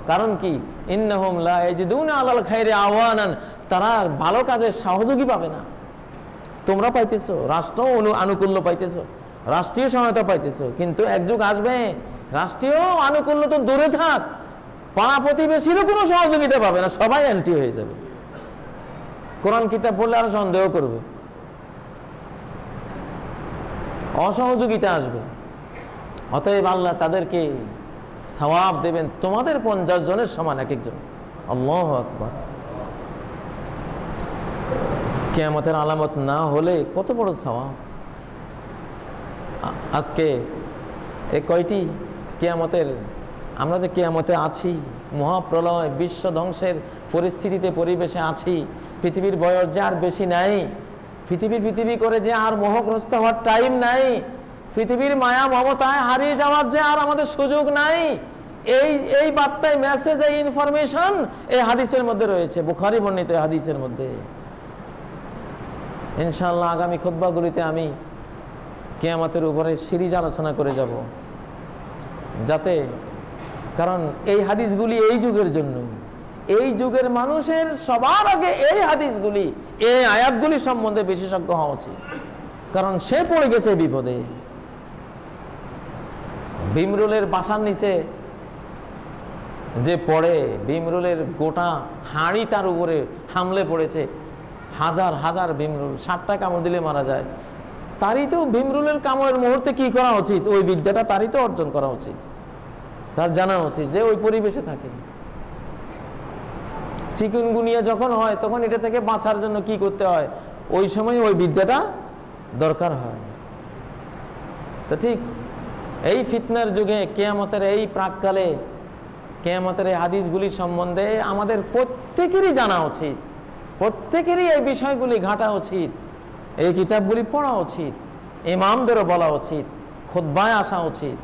কারণ কি? ইন্নাহুম লা ইয়াজিদুনা আলাল খাইরি আওয়ানান, তারা ভালো কাজের সহযোগী পাবে না। তোমরা পাইতেছো, রাষ্ট্র আনুকূল্য পাইতেছো, রাষ্ট্রীয় সহায়তা পাইতেছো, কিন্তু এক যুগ আসবে রাষ্ট্রীয় আনুকূল্য তো দূরে থাক, পাড়া প্রতিবেশীরও কোনো সহযোগিতা পাবে না, সবাই অ্যান্টি হয়ে যাবে। কোরআন কিতাব পড়লে আরো সন্দেহ করবে, অসহযোগিতা আসবে। অতএব আল্লাহ তাদেরকে সওয়াব দেবেন তোমাদের 50 জনের সমান এক একজন। আল্লাহু আকবার। কিয়ামতের আলামত না হলে কত বড় সওয়াব। আজকে এই কয়টি কিয়ামতের, আমরা যে কিয়ামতে আছি, মহাপ্রলয় বিশ্ব ধ্বংসের পরিস্থিতিতে পরিবেশে আছি, পৃথিবীর বয়স যে আর বেশি নাই, পৃথিবী করে যে আর মোহগ্রস্ত হওয়ার টাইম নাই, পৃথিবীর মায়া মমতায় হারিয়ে যাওয়ার যে আর আমাদের সুযোগ নাই, এই বার্তায় মেসেজ, এই ইনফরমেশন এই হাদিসের মধ্যে রয়েছে, বুখারী বর্ণিত হাদিসের মধ্যে। ইনশাআল্লাহ আগামী খুতবাগুলিতে আমি কিয়ামতের উপরে সিরিজ আলোচনা করে যাব, যাতে, কারণ এই হাদিসগুলি এই যুগের জন্য, এই যুগের মানুষের সবার আগে এই হাদিসগুলি, এই আয়াতগুলি সম্বন্ধে বিশেষজ্ঞ হওয়া উচিত, কারণ সে পড়ে গেছে বিপদে। ভীমরুলের বাসার নিচে যে পড়ে, ভীমরুলের গোটা হাঁড়ি তার উপরে হামলে পড়েছে, হাজার হাজার ভীমরুল, 60টা কামড় দিলে মারা যায়। তারই তো ভীমরুলের কামড়ের মুহূর্তে কি করা উচিত, ওই বিদ্যাটা তারই তো অর্জন করা উচিত, তার জানা উচিত যে ওই পরিবেশে থাকে। চিকুনগুনিয়া যখন হয় তখন এটা থেকে বাঁচার জন্য কি করতে হয়, ওই সময় ওই বিদ্যাটা দরকার হয়। তো ঠিক এই ফিতনার যুগে, কিয়ামতের এই প্রাককালে, কিয়ামতের এই হাদিসগুলি সম্বন্ধে আমাদের প্রত্যেকেরই জানা উচিত, প্রত্যেকেরই এই বিষয়গুলি ঘাটা উচিত, এই কিতাবগুলি পড়া উচিত, ইমামদেরও বলা উচিত, খুতবায় আসা উচিত।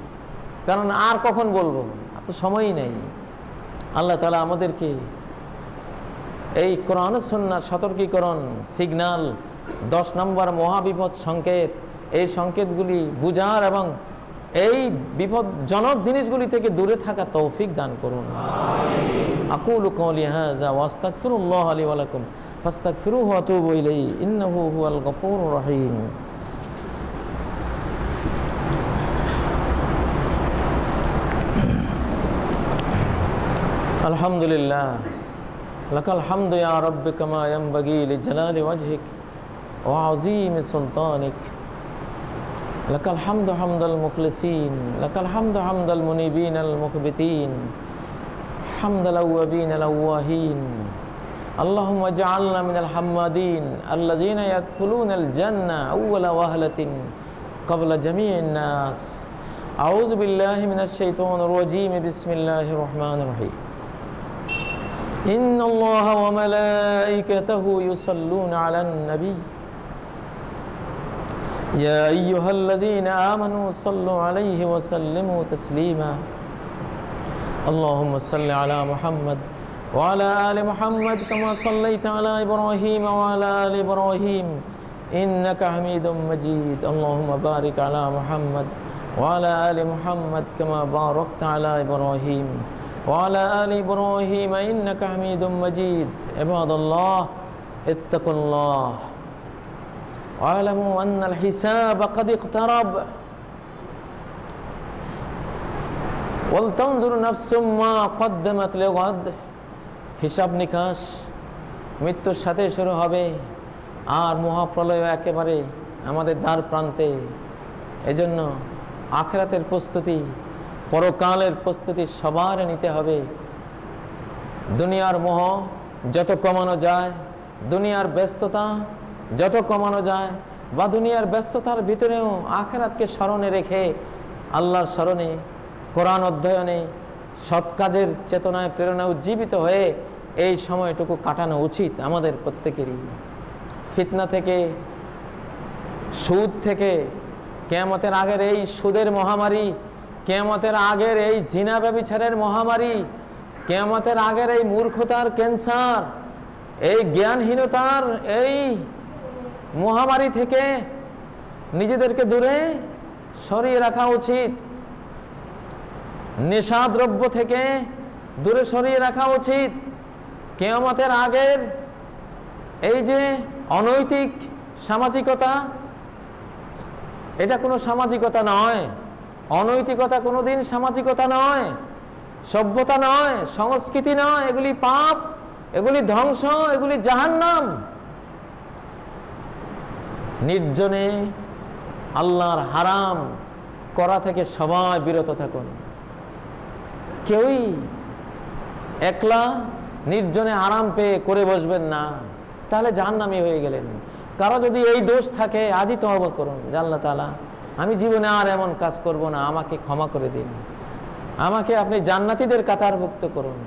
কারণ আর কখন বলবো, এত সময়ই নেই। আল্লাহ তাআলা আমাদেরকে এই কোরআন ও সুন্নাহর সতর্কীকরণ, সিগন্যাল, 10 নম্বর মহাবিপদ সংকেত, এই সংকেতগুলি বুঝার এবং এই বিপদজনক জিনিসগুলি থেকে দূরে থাকা তৌফিক দান করুন। আকুলু কওলি হাযা ওয়া আস্তাগফিরুল্লাহ লি ওয়া লাকুম ফাস্তাগফিরুহু ওয়া তুবু ইলাইহি ইন্নাহু হুয়াল গফুরুর রহিম। আলহামদুলিল্লাহ, লাকাল হামদু ইয়া রাব্বি কামা ইয়ানবাগি লিজালালি ওয়াজহিক ওয়া আযীমি সুলতানিক। লাকাল হামদু হামদাল মুখলিসিন, লাকাল হামদু হামদাল মুনিবিন আল মুখবিতিন, হামদাল আওয়াবিন আল আওয়াহিন। আল্লাহুম্মা জাআলনা মিনাল হাম্মাদিন আল্লাযীনা ইয়াদখুলুনাল জান্নাহ আউওয়ালা ওয়াহলাতিন ক্বাবলা জামিইন নাস। আউযু বিল্লাহি মিনাশ শাইতানির রাজীম। বিসমিল্লাহির রহমানির রহিম। ইন্নাল্লাহা ওয়া মালাইকাতাহু ইউসাল্লুনা আলান নবী ইয়া আইয়ুহাল্লাযীনা আমানু সাল্লু আলাইহি ওয়া সাল্লিমু তাসলিমা। আল্লাহুম্মা সাল্লি আলা মুহাম্মাদ ওয়া আলা আলি মুহাম্মাদ কামা সাল্লাইতা আলা ইব্রাহিম ওয়া আলা আলি ইব্রাহিম ইন্নাকা হামিদুম মাজিদ। আল্লাহুম্মা বারিক আলা মুহাম্মাদ ওয়া আলা আলি মুহাম্মাদ কামা বারাকতা আলা ইব্রাহিম ওয়া আলা আলি ইব্রাহিম ইন্নাকা হামিদুম মাজিদ। ইবাদাল্লাহ ইত্তাকুল্লাহ ওয়া'লামু আন্নাল হিসাব ক্বাদ ইকতারাব ওয়াল তানজুর নাফসুম মা কদ্দামাত লিগাদ। হিসাব নিকাশ মৃত্যুর সাথে শুরু হবে, আর মহাপ্রলয় একেবারে আমাদের দ্বার প্রান্তে। এজন্য আখিরাতের প্রস্তুতি, পরকালের প্রস্তুতি সবার নিতে হবে। দুনিয়ার মোহ যত কমানো যায়, দুনিয়ার ব্যস্ততা যত কমানো যায়, বা দুনিয়ার ব্যস্ততার ভিতরেও আখিরাতকে স্মরণে রেখে আল্লাহর স্মরণে, কোরআন অধ্যয়নে, সৎ কাজের চেতনায় প্রেরণায় উজ্জীবিত হয়ে এই সময়টুকু কাটানো উচিত আমাদের প্রত্যেকেরই। ফিতনা থেকে, সুদ থেকে, কিয়ামতের আগের এই সুদের মহামারী, কিয়ামতের আগের এই জিনা ব্যভিচারের মহামারী, কিয়ামতের আগের এই মূর্খতার ক্যান্সার, এই জ্ঞানহীনতার এই মহামারী থেকে নিজেদেরকে দূরে সরিয়ে রাখা উচিত। নেশাদ্রব্য থেকে দূরে সরিয়ে রাখা উচিত। কিয়ামতের আগের এই যে অনৈতিক সামাজিকতা, এটা কোনো সামাজিকতা নয়। অনৈতিকতা কোনোদিন সামাজিকতা নয়। সভ্যতা নয়, সংস্কৃতি নয়, এগুলি পাপ, এগুলি ধ্বংস, এগুলি জাহান্নাম। নির্জনে আল্লাহর হারাম করা থেকে সবাই বিরত থাকুন। কেউই একলা নির্জনে আরাম পেয়ে করে বসবেন না, তাহলে জাহান্নামী হয়ে গেলেন। কারো যদি এই দোষ থাকে আজই তওবা করুন, যে আল্লাহ তাআলা আমি জীবনে আর এমন কাজ করব না, আমাকে ক্ষমা করে দিন, আমাকে আপনি জান্নাতীদের কাতারভুক্ত করুন।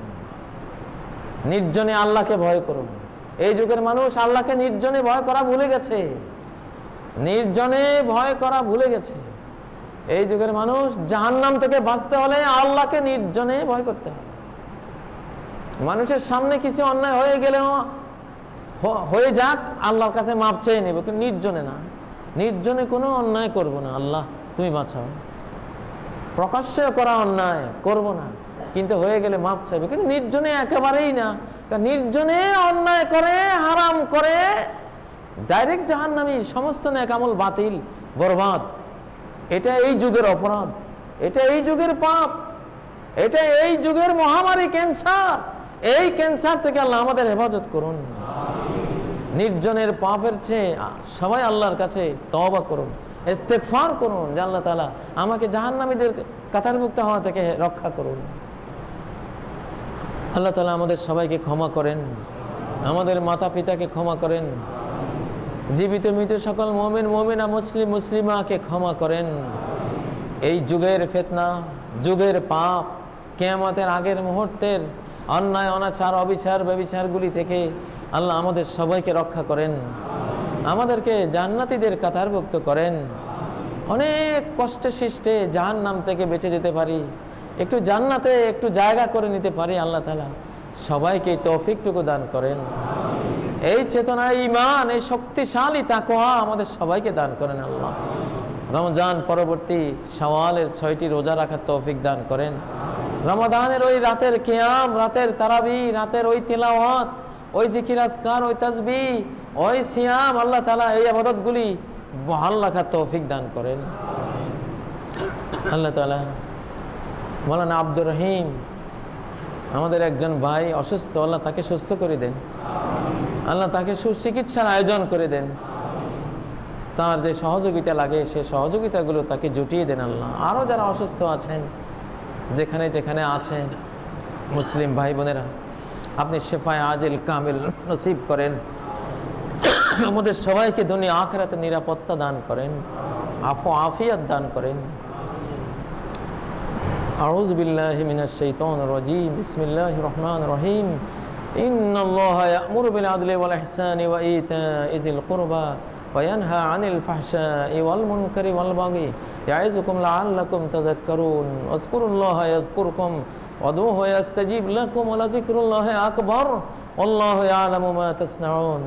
নির্জনে আল্লাহকে ভয় করুন। এই যুগের মানুষ আল্লাহকে নির্জনে ভয় করা ভুলে গেছে, নির্জনে ভয় করা ভুলে গেছে। এই যুগের মানুষ জাহান্নাম থেকে বাঁচতে হলে আল্লাহকে নির্জনে ভয় করতে হবে। মানুষের সামনে কিছু অন্যায় হয়ে গেলেও হয়ে যাক, আল্লাহর কাছে মাপ চেয়ে নেব, কিন্তু নির্জনে না। নির্জনে কোনো অন্যায় করব না, আল্লাহ তুমি বাঁচাও। প্রকাশ্যে করা অন্যায় করব না, কিন্তু হয়ে গেলে মাপ চাইবে, কিন্তু নির্জনে একেবারেই না। নির্জনে অন্যায় করে, হারাম করে, ডাইরেক্ট জাহান্নামী, সমস্ত নেক আমল বাতিল, বরবাদ। এটা এই যুগের অপরাধ, এটা এই যুগের পাপ, এটা এই যুগের মহামারী ক্যান্সার। এই ক্যান্সার থেকে আল্লাহ আমাদের হেফাজত করুন। নির্জনের পাপের চেয়ে সবাই আল্লাহর কাছে তওবা করুন, ইস্তেগফার করুন, যে আল্লাহ তাআলা আমাকে জাহান্নামীদের কাতারভুক্ত হওয়া থেকে রক্ষা করুন। আল্লাহ তাআলা আমাদের সবাইকে ক্ষমা করেন, আমাদের মাতা পিতাকে ক্ষমা করেন, জীবিত মৃত সকল মুমিন মুমিনা মুসলিম মুসলিমাকে ক্ষমা করেন। এই যুগের ফিতনা, যুগের পাপ, কিয়ামতের আগের মুহূর্তের অন্যায় অনাচার অবিচার ব্যভিচারগুলি থেকে আল্লাহ আমাদের সবাইকে রক্ষা করেন, আমাদেরকে জান্নাতীদের কাতারভুক্ত করেন। অনেক কষ্টে সৃষ্টে জাহান্নাম থেকে বেঁচে যেতে পারি, একটু জান্নাতে একটু জায়গা করে নিতে পারি। আল্লাহ তাআলা সবাইকে তৌফিকটুকু দান করেন। এই চেতনা, ঈমান, এই শক্তিশালী তাকওয়া আমাদের সবাইকে দান করেন আল্লাহ। রমজান পরবর্তী শাওয়ালের 6টি রোজা রাখার তৌফিক দান করেন। রমাদানের ওই রাতের কিয়াম, রাতের তারাবি, রাতের ওই তিলাওয়াত, ওই জিকির আজকার, ওই তাসবিহ, ওই সিয়াম, আল্লাহ তাআলা এই ইবাদতগুলি বহাল রাখার তৌফিক দান করেন। আল্লাহ তাআলা মাওলানা আব্দুর রহিম আমাদের একজন ভাই অসুস্থ, আল্লাহ তাকে সুস্থ করে দেন, আল্লাহ তাকে সুচিকিৎসার আয়োজন করে দেন। তার যে সহযোগিতা লাগে সেই সহযোগিতাগুলো তাকে জুটিয়ে দেন আল্লাহ। আরও যারা অসুস্থ আছেন, যেখানে যেখানে আছেন মুসলিম ভাই বোনেরা, আপনি শেফায়ে আজিল কামিল নসিব করেন। আমাদের সবাইকে দুনিয়া আখিরাতে নিরাপত্তা দান করেন, আফিয়াত দান করেন। আউযু বিল্লাহি মিনাশ শাইতানির রাজীম। বিসমিল্লাহির রহমানির রহিম। ইন্নাল্লাহা ইয়া'মুরু বিল আদলি ওয়াল ইহসানি ওয়া ইতা'i যিল কুরবা ওয়া ইয়ানহা আনিল ফাহশা'i ওয়াল মুনকারি ওয়াল বাগি ইয়া'iযুকুম লা'আল্লাকুম তাযাক্কারুন। ওয়াজকুরুল্লাহা ইয়াযকুরকুম ওয়াদউহু ইয়াস্তাজিব লাকুম ওয়া লাযিকরুল্লাহি আকবার। ওয়াল্লাহু ইয়া'লামু মা তাসনাউন।